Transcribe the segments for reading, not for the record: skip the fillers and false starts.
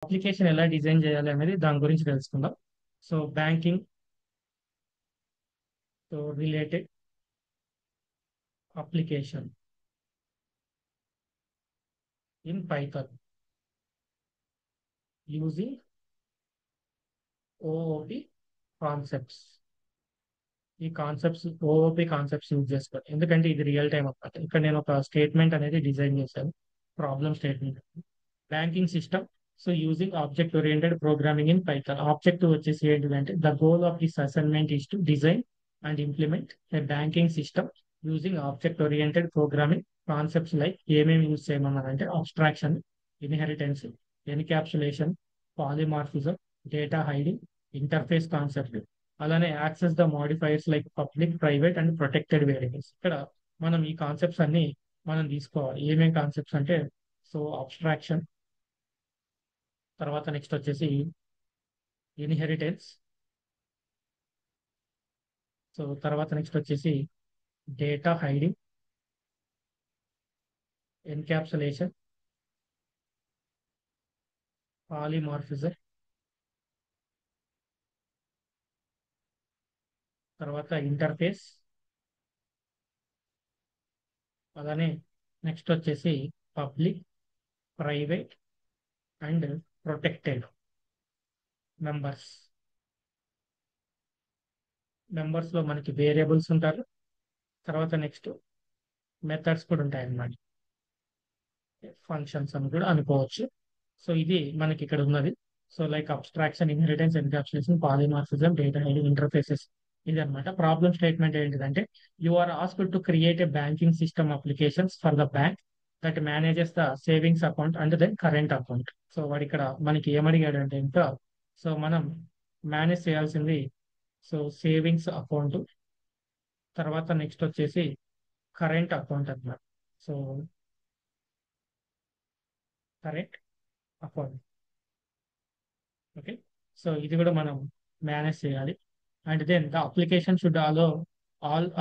Application ఎలా design చేయాలి అనేది దాని గురించి తెలుసుకుందాం. So banking so related application in Python using ఓఓపి concepts. ఈ కాన్సెప్ట్స్ ఓఓపి కాన్సెప్ట్స్ యూజ్ చేసుకోవాలి, ఎందుకంటే ఇది రియల్ టైం అన్నమాట. ఇక్కడ నేను ఒక స్టేట్మెంట్ అనేది డిజైన్ చేశాను, problem statement. Banking system, so using object oriented programming in Python. Object వచ్చేసి ఏంటిదంటే the goal of this assignment is to design and implement a banking system using object oriented programming concepts. Like ఏమేమి use చేయమన్నారంటే abstraction, inheritance, encapsulation, polymorphism, data hiding, interface concept. అలానే access the modifiers like public, private and protected variables. ఇక్కడ మనం ఈ concepts అన్ని మనం తీసుకోవాలి. ఏమేమి కాన్సెప్ట్స్ అంటే సో అబ్స్ట్రాక్షన్, తర్వాత నెక్స్ట్ వచ్చేసి ఇన్హెరిటెన్స్, సో తర్వాత నెక్స్ట్ వచ్చేసి డేటా హైడింగ్, ఎన్క్యాప్సులేషన్, పాలిమార్ఫిజం, తర్వాత ఇంటర్ఫేస్. అలానే నెక్స్ట్ వచ్చేసి public, private and protected members. Members లో మనకి వేరియబుల్స్ ఉంటారు, తర్వాత నెక్స్ట్ మెథడ్స్ కూడా ఉంటాయి అన్నమాట, ఫంక్షన్స్ అని కూడా అనుకోవచ్చు. సో ఇది మనకి ఇక్కడ ఉన్నది. So like abstraction, inheritance, encapsulation, polymorphism, data hiding, interfaces. ఇది అనమాట ప్రాబ్లమ్ స్టేట్మెంట్. ఏంటిదంటే you are asked to create a banking system applications for the bank that manages the savings account and then current account. So వాడు ఇక్కడ మనకి ఏమడిగాడు అంటే ఇంకా so మనం manage చేయాల్సింది సో సేవింగ్స్ అకౌంట్, తర్వాత నెక్స్ట్ వచ్చేసి కరెంట్ అకౌంట్ అన్నమాట. So current account, okay. So ఇది కూడా మనం మేనేజ్ చేయాలి. And then the application should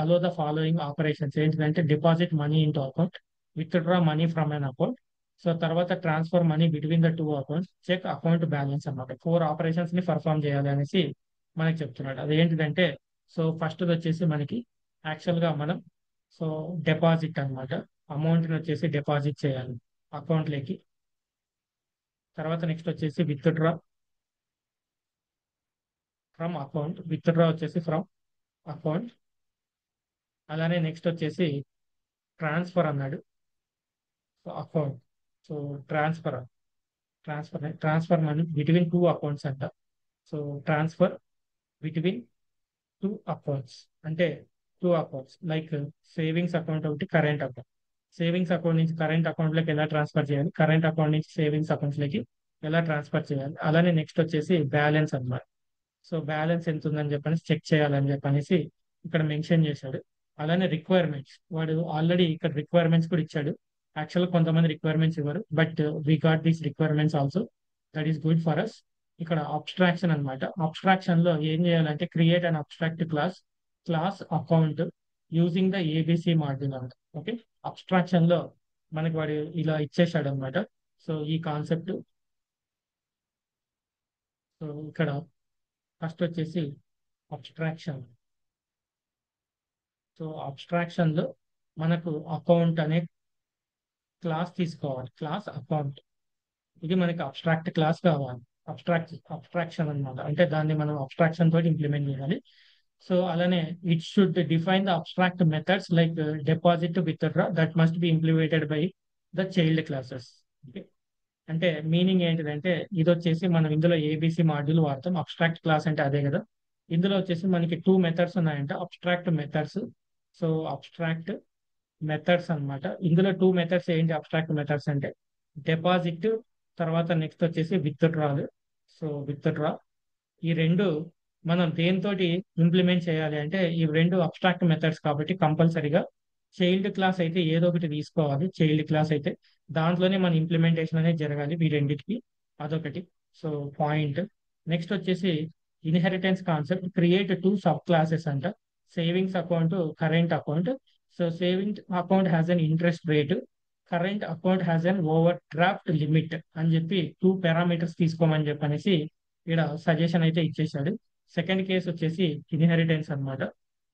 allow the following operations. ఏంటంటే deposit money into account, withdraw money from an account, so తర్వాత transfer money between the two accounts, check account balance అన్నమాట. 4 operations ని perform చేయాలి అనేసి మనకి చెప్తున్నాడు. అదేంటిదంటే సో ఫస్ట్ వచ్చేసి మనకి యాక్చువల్ గా మనం సో డిపాజిట్ అన్నమాట, అమౌంట్ ని వచ్చేసి డిపాజిట్ చేయాలి అకౌంట్ లోకి. తర్వాత నెక్స్ట్ వచ్చేసి విత్డ్రా ఫ్రమ్ అకౌంట్, విత్డ్రా వచ్చేసి ఫ్రమ్ అకౌంట్. అలానే నెక్స్ట్ వచ్చేసి ట్రాన్స్ఫర్ అన్నాడు, so account. So transfer transfer money between two accounts అంట. So transfer between two accounts అంటే two accounts like savings account ఒకటి, కరెంట్ అకౌంట్. సేవింగ్స్ అకౌంట్ నుంచి current account లోకి ఎలా ట్రాన్స్ఫర్ చేయాలి, కరెంట్ అకౌంట్ నుంచి సేవింగ్స్ అకౌంట్స్ లోకి ఎలా ట్రాన్స్ఫర్ చేయాలి. అలానే నెక్స్ట్ వచ్చేసి బ్యాలెన్స్ అన్నమాట. సో బ్యాలెన్స్ ఎంత ఉందని చెప్పని చెక్ చేయాలని చెప్పనేసి ఇక్కడ మెన్షన్ చేశాడు. అలానే రిక్వైర్మెంట్స్, వాడు ఆల్రెడీ ఇక్కడ రిక్వైర్మెంట్స్ కూడా ఇచ్చాడు. యాక్చువల్ కొంతమంది రిక్వైర్మెంట్స్ ఇవ్వరు, but we got these requirements also, that is good for us. ఇక్కడ అబ్స్ట్రాక్షన్ అన్నమాట. అబ్స్ట్రాక్షన్ లో ఏం చేయాలంటే create an abstract class, class account using the ABC module అంట. ఓకే, అబ్స్ట్రాక్షన్ లో మనకి వాడు ఇలా ఇచ్చేసాడు అనమాట. సో ఈ కాన్సెప్ట్. సో ఇక్కడ ఫస్ట్ వచ్చేసి అబ్స్ట్రాక్షన్. సో అబ్స్ట్రాక్షన్ లో మనకు అకౌంట్ అనే క్లాస్ తీసుకోవాలి, క్లాస్ అకౌంట్. ఇది మనకి అబ్స్ట్రాక్ట్ క్లాస్ కావాలి. అబ్స్ట్రాక్షన్ అన్నమాట, అంటే దాన్ని మనం అబ్స్ట్రాక్షన్ తోటి ఇంప్లిమెంట్ చేయాలి. సో అలానే it should define the abstract methods like deposit, withdraw that must be implemented by the child classes. అంటే మీనింగ్ ఏంటిదంటే ఇది వచ్చేసి మనం ఇందులో ఏబిసి మాడ్యూల్ వాడతాం. అబ్స్ట్రాక్ట్ క్లాస్ అంటే అదే కదా. ఇందులో వచ్చేసి మనకి 2 మెథడ్స్ ఉన్నాయంట, abstract methods. So abstract methods అన్నమాట. ఇందులో 2 మెథడ్స్ ఏంటి అబ్స్ట్రాక్ట్ మెథడ్స్ అంటే డిపాజిట్, తర్వాత నెక్స్ట్ వచ్చేసి విత్డ్రాల్. సో విత్డ్రా, ఈ రెండు మనం దేనితోటి ఇంప్లిమెంట్ చేయాలి అంటే ఈ రెండు అబ్స్ట్రాక్ట్ మెథడ్స్ కాబట్టి కంపల్సరీగా చైల్డ్ క్లాస్ అయితే ఏదో ఒకటి తీసుకోవాలి. చైల్డ్ క్లాస్ అయితే దాంట్లోనే మన ఇంప్లిమెంటేషన్ అనేది జరగాలి ఈ రెండింటికి. అదొకటి. So point. నెక్స్ట్ వచ్చేసి inheritance concept, create 2 subclasses అంట, savings account, current account. So saving account has an interest rate, current account has an overdraft limit అని చెప్పి 2 పారామీటర్స్ తీసుకోమని చెప్పనేసి ఇక్కడ సజెషన్ అయితే ఇచ్చేసాడు. సెకండ్ కేసు వచ్చేసి ఇన్హెరిటెన్స్ అన్నమాట.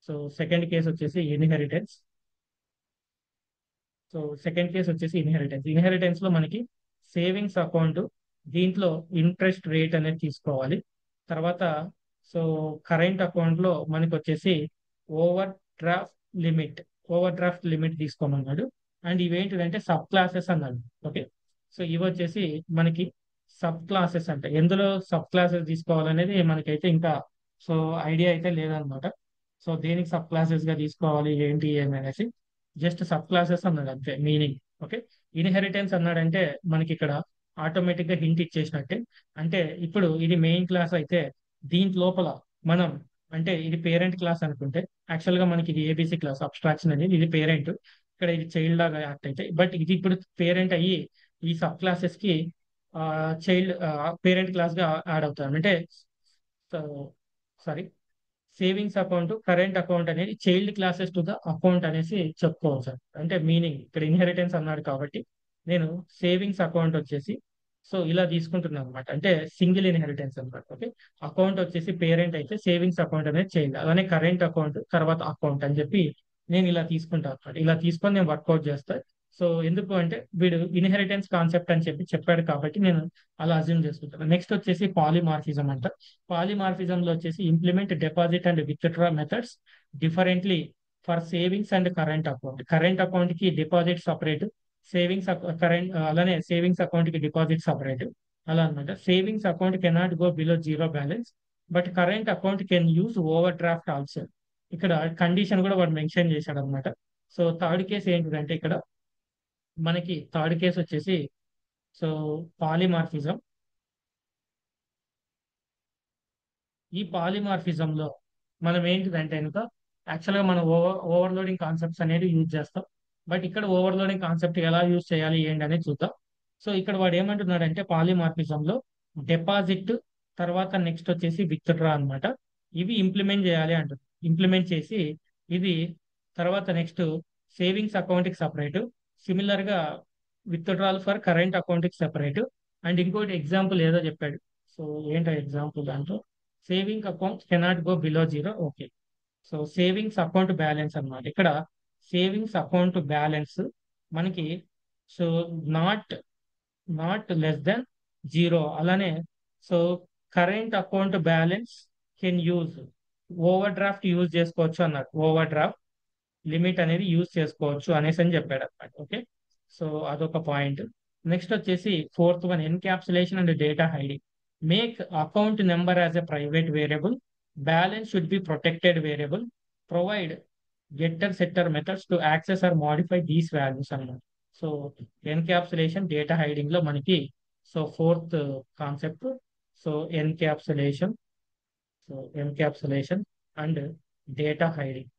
సో సెకండ్ కేసు వచ్చేసి ఇన్హెరిటెన్స్. సో సెకండ్ కేసు వచ్చేసి ఇన్హెరిటెన్స్ లో మనకి సేవింగ్స్ అకౌంట్, దీంట్లో ఇంట్రెస్ట్ రేట్ అనేది తీసుకోవాలి. తర్వాత సో కరెంట్ అకౌంట్ లో మనకి వచ్చేసి overdraft limit overdraft limit తీసుకోమన్నాడు. అండ్ ఇవేంటిదంటే సబ్ క్లాసెస్ అన్నాడు. ఓకే, సో ఇవి వచ్చేసి మనకి సబ్ క్లాసెస్ అంటే ఎందులో సబ్ క్లాసెస్ తీసుకోవాలనేది మనకైతే ఇంకా సో ఐడియా అయితే లేదనమాట. సో దేనికి సబ్ క్లాసెస్ గా తీసుకోవాలి ఏంటి అని అనేసి జస్ట్ సబ్ క్లాసెస్ అన్నాడు అంతే మీనింగ్. ఓకే, ఇన్హెరిటెన్స్ అన్నాడంటే మనకి ఇక్కడ ఆటోమేటిక్ గా హింట్ ఇచ్చేసినట్టే. అంటే ఇప్పుడు ఇది మెయిన్ క్లాస్ అయితే దీని లోపల మనం అంటే ఇది పేరెంట్ క్లాస్ అనుకుంటే యాక్చువల్ గా మనకి ఇది ఏబిసి క్లాస్ అబ్స్ట్రాక్షన్ అనేది ఇది పేరెంట్, ఇక్కడ ఇది చైల్డ్ లాగా యాక్ట్ అయితే, బట్ ఇది ఇప్పుడు పేరెంట్ అయ్యి ఈ సబ్ క్లాసెస్ కి చైల్డ్ పేరెంట్ క్లాస్ గా యాడ్ అవుతాం అంటే sorry savings account current account అనేది child classes to the account అనేసి చెప్పుకోవచ్చు సార్. అంటే మీనింగ్ ఇక్కడ ఇన్హెరిటెన్స్ అన్నాడు కాబట్టి నేను సేవింగ్స్ అకౌంట్ వచ్చేసి సో ఇలా తీసుకుంటున్నాను అనమాట. అంటే సింగిల్ ఇన్హెరిటెన్స్ అనమాట. ఓకే, అకౌంట్ వచ్చేసి పేరెంట్ అయితే సేవింగ్స్ అకౌంట్ అనేది చైల్డ్, అలానే కరెంట్ అకౌంట్ తర్వాత అకౌంట్ అని చెప్పి నేను ఇలా తీసుకుంటాను అనమాట. ఇలా తీసుకొని నేను వర్కౌట్ చేస్తాను. సో ఎందుకు అంటే వీడు ఇన్హెరిటెన్స్ కాన్సెప్ట్ అని చెప్పి చెప్పాడు కాబట్టి నేను అలా అజ్యూమ్ చేసుకుంటాను. నెక్స్ట్ వచ్చేసి పాలిమార్ఫిజం అంట. పాలిమార్ఫిజం లో వచ్చేసి implement deposit and withdraw methods differently for savings and current account. Current account కి డిపాజిట్ సపరేట్, సేవింగ్స్ కరెంట్ అలానే సేవింగ్స్ అకౌంట్ కి డిపాజిట్ సపరేట్ అలా అనమాట. Savings account cannot go below zero balance but current account can use over draft also. ఇక్కడ condition కూడా వాడు mention చేశాడు అనమాట. సో థర్డ్ కేసు ఏంటిదంటే ఇక్కడ మనకి థర్డ్ కేసు వచ్చేసి సో పాలిమార్ఫిజం. ఈ పాలిమార్ఫిజం లో మనం ఏంటిదంటే కనుక యాక్చువల్గా మనం ఓవర్లోడింగ్ కాన్సెప్ట్స్ అనేది యూజ్ చేస్తాం. బట్ ఇక్కడ ఓవర్లోడింగ్ కాన్సెప్ట్ ఎలా యూజ్ చేయాలి ఏంటి అనేది చూద్దాం. సో ఇక్కడ వాడు ఏమంటున్నాడంటే పాలిమార్ఫిజం లో డిపాజిట్ తర్వాత నెక్స్ట్ వచ్చేసి విత్డ్రా అన్నమాట. ఇవి ఇంప్లిమెంట్ చేయాలి అంటుంది. ఇంప్లిమెంట్ చేసి ఇది తర్వాత నెక్స్ట్ సేవింగ్స్ అకౌంట్ కి సపరేట్, సిమిలర్ గా విత్డ్రాల్ ఫర్ కరెంట్ అకౌంట్ కి సెపరేట్. అండ్ ఇంకోటి ఎగ్జాంపుల్ ఏదో చెప్పాడు. సో ఏంటో ఎగ్జాంపుల్ దాంట్లో saving account cannot go below zero. Okay, so savings account balance అన్నమాట. ఇక్కడ సేవింగ్స్ అకౌంట్ బ్యాలెన్స్ మనకి so not not less than zero. అలానే so current account balance can use overdraft use చేసుకోవచ్చు అన్నారు. Overdraft limit అనేది use చేసుకోవచ్చు అనేసి అని చెప్పాడు అనమాట. ఓకే, సో అదొక పాయింట్. నెక్స్ట్ వచ్చేసి fourth one encapsulation and data hiding. Make account number as a private variable, balance should be protected variable, provide getter setter methods to access or modify these values అన్నమాట. So encapsulation data hiding లో మనకి so fourth concept so encapsulation. So encapsulation and data hiding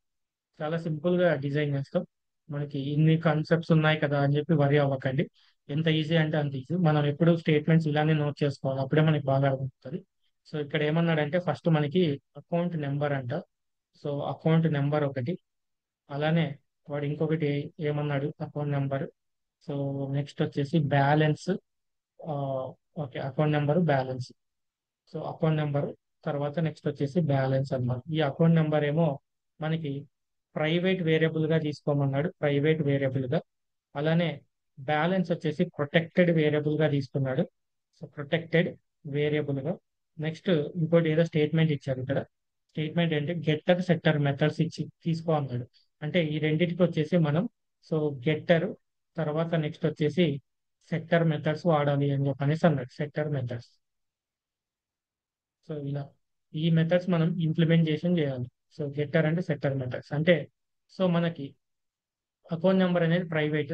చాలా simple గా design చేస్తాం. మనకి ఇన్ని concepts ఉన్నాయి కదా అని చెప్పి వరి అవ్వకండి. ఎంత ఈజీ అంటే అంత ఈజీ. మనం ఎప్పుడు స్టేట్మెంట్స్ ఇలానే నోట్ చేసుకోవాలి, అప్పుడే మనకి బాగా అర్థమవుతుంది. సో ఇక్కడ ఏమన్నాడంటే ఫస్ట్ మనకి అకౌంట్ నెంబర్ అంట. సో అకౌంట్ నెంబర్ ఒకటి, అలానే వాడు ఇంకొకటి ఏమన్నాడు అకౌంట్ నెంబర్. సో నెక్స్ట్ వచ్చేసి balance. Okay, account number balance. So account number తర్వాత నెక్స్ట్ వచ్చేసి బ్యాలెన్స్ అన్నమాట. ఈ అకౌంట్ నెంబర్ ఏమో మనకి ప్రైవేట్ వేరియబుల్ గా తీసుకోమన్నాడు, ప్రైవేట్ వేరియబుల్ గా. అలానే బ్యాలెన్స్ వచ్చేసి ప్రొటెక్టెడ్ వేరియబుల్ గా తీసుకున్నాడు. సో ప్రొటెక్టెడ్ వేరియబుల్ గా. నెక్స్ట్ ఇంకోటి ఏదో స్టేట్మెంట్ ఇచ్చారు ఇక్కడ. స్టేట్మెంట్ ఏంటి గెట్టర్ సెట్టర్ మెథడ్స్ ఇచ్చి తీసుకో అన్నాడు. అంటే ఈ రెండింటికి వచ్చేసి మనం సో గెట్టర్ తర్వాత నెక్స్ట్ వచ్చేసి సెక్టర్ మెథడ్స్ వాడాలి అని చెప్పనేసి అన్నాడు. Sector methods. సో ఇలా ఈ మెథడ్స్ మనం ఇంప్లిమెంటేషన్ చేయాలి. సో గెట్టర్ అంటే సెక్టర్ మెథడ్స్ అంటే సో మనకి అకౌంట్ నెంబర్ అనేది ప్రైవేట్.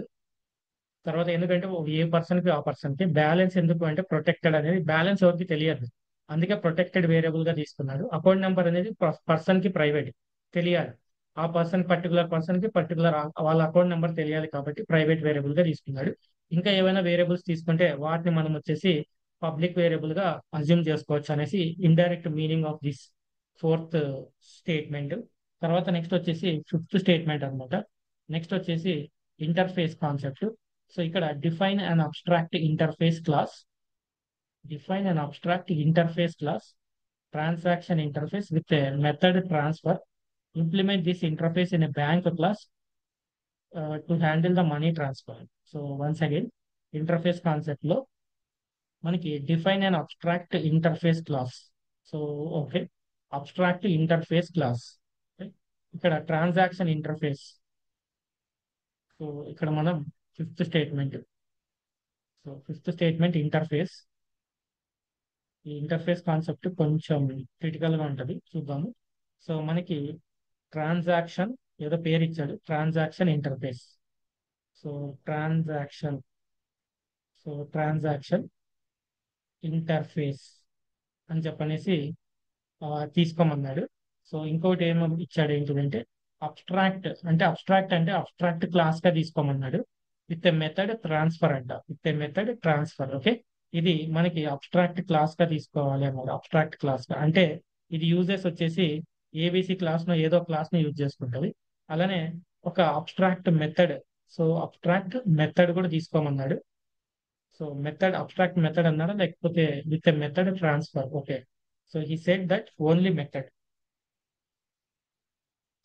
తర్వాత ఎందుకంటే ఏ పర్సన్ కి ఆ పర్సన్ కి బ్యాలెన్స్ ఎందుకు అంటే ప్రొటెక్టెడ్ అనేది బ్యాలెన్స్ ఎవరికి తెలియదు, అందుకే ప్రొటెక్టెడ్ వేరియబుల్ గా తీసుకున్నాడు. అకౌంట్ నెంబర్ అనేది పర్సన్ కి ప్రైవేట్ తెలియాలి, ఆ పర్సన్ పర్టికులర్ పర్సన్ కి పర్టికులర్ వాళ్ళ అకౌంట్ నెంబర్ తెలియాలి కాబట్టి ప్రైవేట్ వేరియబుల్ గా తీసుకున్నాడు. ఇంకా ఏమైనా వేరియబుల్స్ తీసుకుంటే వాటిని మనం వచ్చేసి పబ్లిక్ వేరియబుల్ గా అజ్యూమ్ చేసుకోవచ్చు అనేసి indirect meaning of this fourth statement. తర్వాత నెక్స్ట్ వచ్చేసి ఫిఫ్త్ స్టేట్మెంట్ అన్నమాట. నెక్స్ట్ వచ్చేసి ఇంటర్ఫేస్ కాన్సెప్ట్. సో ఇక్కడ define an abstract interface class, transaction interface with a method transfer. Implement this interface in a bank class to handle the money transfer. So once again, interface concept లో మనకి define and abstract interface class. So okay, abstract interface class. ఇక్కడ transaction interface. So ఇక్కడ మనం fifth statement. So fifth statement interface. ఈ interface concept కొంచెం critical గా ఉంటది, చూద్దాము. సో మనకి ట్రాన్సాక్షన్ ఏదో పేరు ఇచ్చాడు, transaction interface. So transaction transaction interface అని చెప్పనేసి తీసుకోమన్నాడు. సో ఇంకోటి ఏమో ఇచ్చాడు ఏంటంటే అబ్స్ట్రాక్ట్ క్లాస్ గా తీసుకోమన్నాడు. విత్ ఎ మెథడ్ ట్రాన్స్ఫర్ అంట, with a method transfer. Okay, ఇది మనకి అబ్స్ట్రాక్ట్ క్లాస్ గా తీసుకోవాలి అన్నాడు. అబ్స్ట్రాక్ట్ క్లాస్ గా అంటే ఇది యూజెస్ వచ్చేసి ఏబిసి క్లాస్ లో ఏదో క్లాస్ ని యూజ్ చేసుకుంటది. అలానే ఒక abstract method, so abstract method కూడా తీసుకోమన్నాడు. సో మెథడ్ అబ్స్ట్రాక్ట్ మెథడ్ అన్నారా, లేకపోతే with a method transfer. Okay, so he said that only method.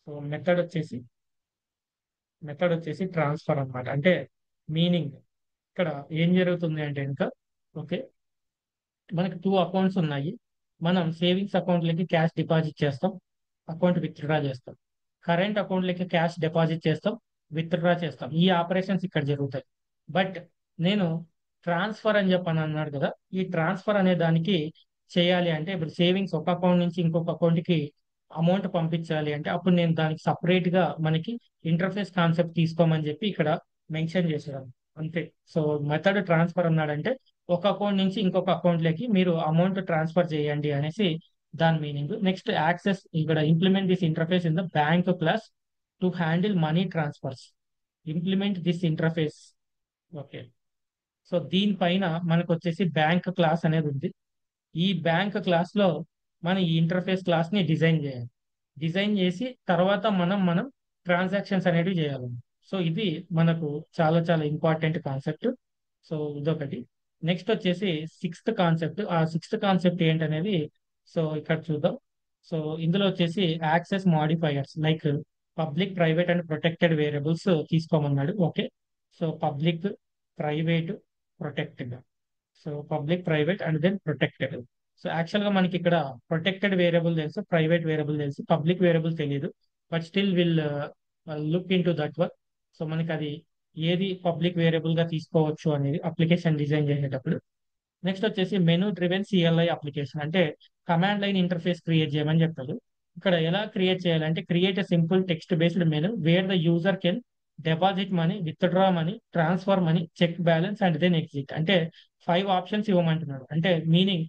So method వచ్చేసి ట్రాన్స్ఫర్ అన్నమాట. అంటే మీనింగ్ ఇక్కడ ఏం జరుగుతుంది అంటే ఇంకా, ఓకే, మనకి 2 అకౌంట్స్ ఉన్నాయి. మనం సేవింగ్స్ అకౌంట్లకి క్యాష్ డిపాజిట్ చేస్తాం, అకౌంట్ విత్డ్రా చేస్తాం. కరెంట్ అకౌంట్లకి క్యాష్ డిపాజిట్ చేస్తాం, విత్డ్రా చేస్తాం. ఈ ఆపరేషన్స్ ఇక్కడ జరుగుతాయి. బట్ నేను ట్రాన్స్ఫర్ అని చెప్పని అన్నాడు కదా, ఈ ట్రాన్స్ఫర్ అనే దానికి చేయాలి అంటే ఇప్పుడు సేవింగ్స్ ఒక అకౌంట్ నుంచి ఇంకొక అకౌంట్ కి అమౌంట్ పంపించాలి అంటే అప్పుడు నేను దానికి సపరేట్ గా మనకి ఇంటర్ఫేస్ కాన్సెప్ట్ తీసుకోమని చెప్పి ఇక్కడ మెన్షన్ చేసాడు అంతే. సో మెథడ్ ట్రాన్స్ఫర్ అన్నాడంటే ఒక అకౌంట్ నుంచి ఇంకొక అకౌంట్ లోకి మీరు అమౌంట్ ట్రాన్స్ఫర్ చేయండి అనేసి దాని మీనింగ్. నెక్స్ట్ యాక్సెస్, ఇక్కడ implement this interface in the bank class to handle money transfers. Implement this interface. Okay, so దీనిపైన మనకు వచ్చేసి బ్యాంక్ క్లాస్ అనేది ఉంది. ఈ బ్యాంక్ క్లాస్ లో మనం ఈ ఇంటర్ఫేస్ క్లాస్ ని డిజైన్ చేసి తర్వాత మనం ట్రాన్సాక్షన్స్ అనేవి చేయాలి. సో ఇది మనకు చాలా చాలా ఇంపార్టెంట్ కాన్సెప్ట్. సో ఇదొకటి. నెక్స్ట్ వచ్చేసి సిక్స్త్ కాన్సెప్ట్. ఆ సిక్స్త్ కాన్సెప్ట్ ఏంటనేది సో ఇక్కడ చూద్దాం. సో ఇందులో వచ్చేసి access modifiers like public, private and protected variables తీసుకోమన్నాడు. Okay, so public, private, protected. So public, private and then protected. So actual గా మనకి ఇక్కడ ప్రొటెక్టెడ్ వేరియబుల్ తెలుసు, ప్రైవేట్ వేరియబుల్ తెలుసు, పబ్లిక్ వేరియబుల్ తెలియదు. But still will look into that work. So మనకి అది ఏది పబ్లిక్ వేరియబుల్ గా తీసుకోవచ్చు అనేది అప్లికేషన్ డిజైన్ చేసేటప్పుడు. నెక్స్ట్ వచ్చేసి మెనూ డ్రివెన్ సిఎల్ఐ అప్లికేషన్. అంటే కమాండ్ లైన్ ఇంటర్ఫేస్ క్రియేట్ చేయమని చెప్తాడు. ఇక్కడ ఎలా క్రియేట్ చేయాలంటే create a simple text based menu where the user can deposit money, withdraw money, transfer money, check balance and then exit. అంటే 5 options ఇవ్వమంటున్నాడు. అంటే meaning,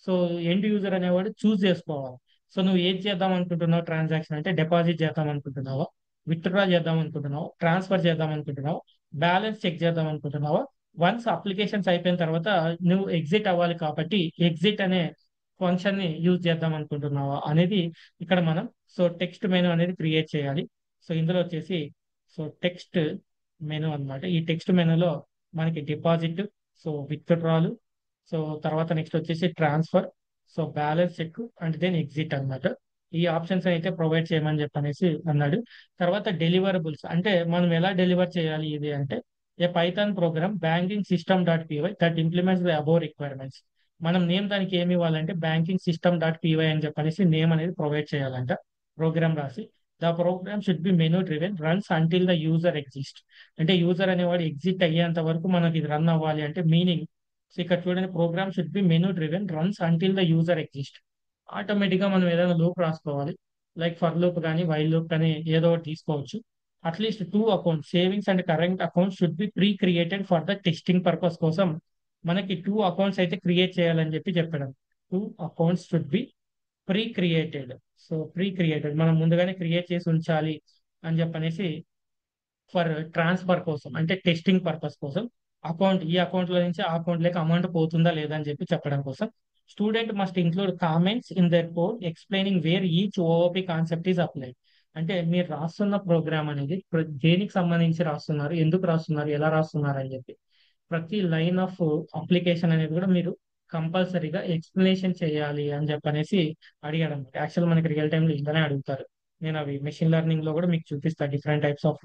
so end user అనేవాడు చూస్ చేసుకోవాలి. సో నువ్వు ఏది చేద్దాం అనుకుంటున్నావు ట్రాన్సాక్షన్ అంటే, డిపాజిట్ చేద్దాం అనుకుంటున్నావా, విత్డ్రా చేద్దాం అనుకుంటున్నావా, ట్రాన్స్ఫర్ చేద్దాం అనుకుంటున్నావా, బ్యాలెన్స్ చెక్ చేద్దాం అనుకుంటున్నావా. వన్స్ అప్లికేషన్స్ అయిపోయిన తర్వాత నువ్వు ఎగ్జిట్ అవ్వాలి కాబట్టి ఎగ్జిట్ అనే ఫంక్షన్ ని యూజ్ చేద్దాం అనుకుంటున్నావా అనేది ఇక్కడ మనం సో టెక్స్ట్ మెనూ అనేది క్రియేట్ చేయాలి. సో ఇందులో వచ్చేసి సో టెక్స్ట్ మెనూ అన్నమాట. ఈ టెక్స్ట్ మెనూలో మనకి డిపాజిట్, సో విత్డ్రాలు, సో తర్వాత నెక్స్ట్ వచ్చేసి transfer, so balance check and then exit అన్నమాట. ఈ ఆప్షన్స్ అయితే ప్రొవైడ్ చేయమని చెప్పనేసి అన్నాడు. తర్వాత డెలివరబుల్స్ అంటే మనం ఎలా డెలివర్ చేయాలి ఇది అంటే, a Python program banking system dot PY that implements the above requirements. మనం నేమ్ దానికి ఏమి ఇవ్వాలంటే బ్యాంకింగ్ సిస్టమ్ డాట్ పీవై అని చెప్పనేసి నేమ్ అనేది ప్రొవైడ్ చేయాలంట ప్రోగ్రామ్ రాసి. The program should be menu driven runs until the user exits. అంటే యూజర్ అనేవాడు ఎగ్జిట్ అయ్యేంత వరకు మనకి ఇది రన్ అవ్వాలి అంటే మీనింగ్. సో ఇక్కడ చూడండి, program should be menu driven runs until the user exist. Automatic గా మనం ఏదైనా లూప్ రాసుకోవాలి, లైక్ ఫర్ లూప్ కానీ వైల్ లూప్ కానీ ఏదో ఒకటి తీసుకోవచ్చు. At least 2 accounts, savings and current accounts should be pre created for the testing purpose కోసం మనకి 2 అకౌంట్స్ అయితే క్రియేట్ చేయాలని చెప్పి చెప్పాడు. 2 accounts should be pre created. So pre created మనం ముందుగానే క్రియేట్ చేసి ఉంచాలి అని చెప్పనేసి ఫర్ ట్రాన్స్ఫర్ కోసం అంటే టెస్టింగ్ పర్పస్ కోసం. ఈ అకౌంట్ లో నుంచి ఆ అకౌంట్ లోకి అమౌంట్ పోతుందా లేదా అని చెప్పి చెప్పడం కోసం. Student must include comments in their code explaining wear each ఓఓపి concept is applied. అంటే మీరు రాస్తున్న ప్రోగ్రామ్ అనేది దేనికి సంబంధించి రాస్తున్నారు, ఎందుకు రాస్తున్నారు, ఎలా రాస్తున్నారు అని చెప్పి ప్రతి లైన్ ఆఫ్ అప్లికేషన్ అనేది కూడా మీరు కంపల్సరీగా ఎక్స్ప్లెనేషన్ చేయాలి అని చెప్పనేసి అడిగాడు అనమాట. యాక్చువల్ మనకి రియల్ టైంలో ఇంతనే అడుగుతారు. నేను అవి మెషిన్ లెర్నింగ్ లో కూడా మీకు చూపిస్తాను different types of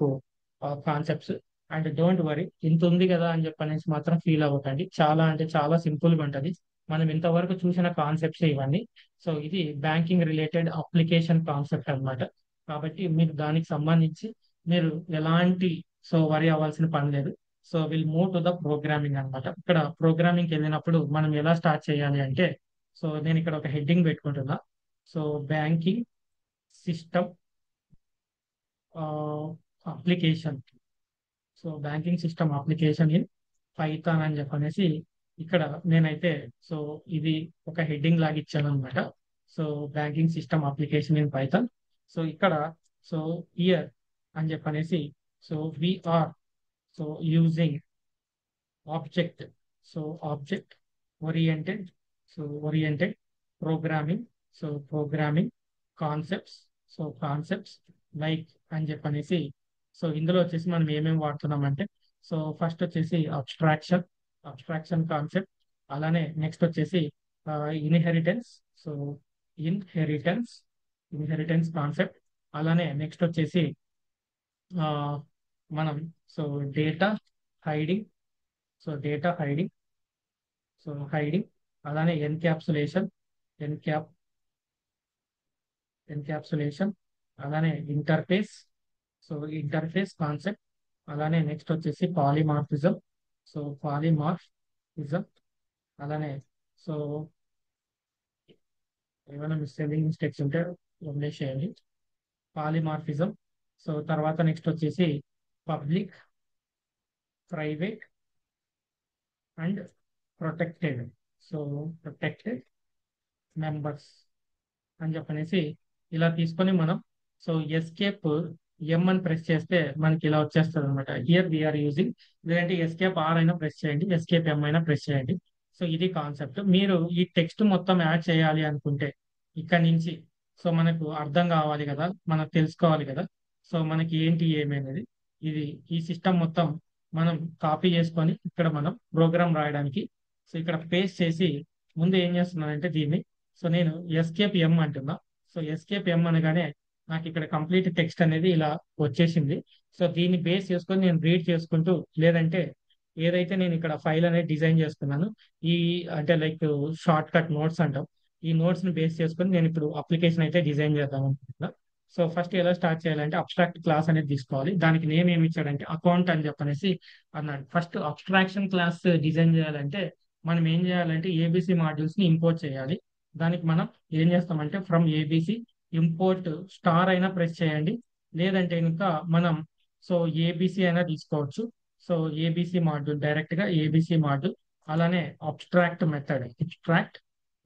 concepts. And don't worry, ఇంత ఉంది కదా అని చెప్పనేసి మాత్రం ఫీల్ అవ్వకండి. చాలా అంటే చాలా సింపుల్ గా ఉంటది. మనం ఇంతవరకు చూసిన కాన్సెప్ట్స్ ఇవన్నీ. సో ఇది బ్యాంకింగ్ రిలేటెడ్ అప్లికేషన్ కాన్సెప్ట్ అన్నమాట. కాబట్టి మీరు దానికి సంబంధించి మీరు ఎలాంటి వరి అవ్వాల్సిన పని లేదు. So will move to the programming అన్నమాట. ఇక్కడ ప్రోగ్రామింగ్కి వెళ్ళినప్పుడు మనం ఎలా స్టార్ట్ చేయాలి అంటే, సో నేను ఇక్కడ ఒక హెడ్డింగ్ పెట్టుకుంటున్నా. So banking system application. So banking system application in Python అని చెప్పనేసి ఇక్కడ నేనైతే సో ఇది ఒక హెడ్డింగ్ లాగా ఇచ్చాను అనమాట. So banking system application in Python. So ఇక్కడ సో ఇయర్ అని చెప్పనేసి so we are so using object. So object oriented. So oriented programming. So programming concepts. So concepts like అని చెప్పనేసి సో ఇందులో వచ్చేసి మనం ఏమేమి వాడుతున్నామంటే, సో ఫస్ట్ వచ్చేసి అబ్స్ట్రాక్షన్. Abstraction concept. అలానే నెక్స్ట్ వచ్చేసి inheritance. So inheritance. Inheritance concept. అలానే నెక్స్ట్ వచ్చేసి ఆ, మనం so data hiding. So data hiding. So hiding. అలానే ఎన్క్యాప్సులేషన్. NCAP encapsulation. అలానే ఇంటర్ఫేస్. So interface concept. అలానే నెక్స్ట్ వచ్చేసి పాలిమార్ఫిజం. So polymorphism. అలానే సో ఏమైనా మిస్టేక్స్ ఉంటే వదిలేసేయండి. పాలిమార్ఫిజం. సో తర్వాత నెక్స్ట్ వచ్చేసి public, private and protected. So protected members అని చెప్పనేసి ఇలా తీసుకొని మనం సో ఎస్కేప్ ఎం అని ప్రెస్ చేస్తే మనకి ఇలా వచ్చేస్తుంది అనమాట. Here we are using. లేదంటే ఎస్కేప్ ఆర్ అయినా ప్రెస్ చేయండి, ఎస్కేప్ ఎం అయినా ప్రెస్ చేయండి. సో ఇది కాన్సెప్ట్. మీరు ఈ టెక్స్ట్ మొత్తం యాడ్ చేయాలి అనుకుంటే ఇక్కడ నుంచి సో మనకు అర్థం కావాలి కదా, మనకు తెలుసుకోవాలి కదా. సో మనకి ఏంటి ఏమనేది ఇది ఈ సిస్టమ్ మొత్తం మనం కాపీ చేసుకొని ఇక్కడ మనం ప్రోగ్రామ్ రాయడానికి సో ఇక్కడ పేస్ట్ చేసి ముందు ఏం చేస్తున్నానంటే దీన్ని సో నేను ఎస్కేప్ ఎం అంటున్నా. సో ఎస్కేప్ ఎం అనగానే నాకు ఇక్కడ కంప్లీట్ టెక్స్ట్ అనేది ఇలా వచ్చేసింది. సో దీన్ని బేస్ చేసుకొని నేను రీడ్ చేసుకుంటూ లేదంటే ఏదైతే నేను ఇక్కడ ఫైల్ అనేది డిజైన్ చేసుకున్నాను ఈ అంటే లైక్ షార్ట్ కట్ నోట్స్ అంటాం, ఈ నోట్స్ ని బేస్ చేసుకొని నేను ఇప్పుడు అప్లికేషన్ అయితే డిజైన్ చేద్దాం అనుకుంటున్నా. సో ఫస్ట్ ఎలా స్టార్ట్ చేయాలంటే అబ్స్ట్రాక్ట్ క్లాస్ అనేది తీసుకోవాలి. దానికి నేమ్ ఏమి ఇచ్చాడంటే అకౌంట్ అని చెప్పనేసి అన్నాడు. ఫస్ట్ అబ్స్ట్రాక్షన్ క్లాస్ డిజైన్ చేయాలంటే మనం ఏం చేయాలంటే ఏబిసి మాడ్యూల్స్ ని ఇంపోర్ట్ చేయాలి. దానికి మనం ఏం చేస్తామంటే ఫ్రమ్ ఏబిసి ఇంపోర్ట్ స్టార్ అయినా ప్రెస్ చేయండి. లేదంటే ఇంకా మనం సో ఏబిసి అయినా తీసుకోవచ్చు. సో ఏబిసి మాడ్యూల్ డైరెక్ట్ గా ఏబిసి మాడ్యూల్. అలానే అబ్స్ట్రాక్ట్ మెథడ్. అబ్స్ట్రాక్ట్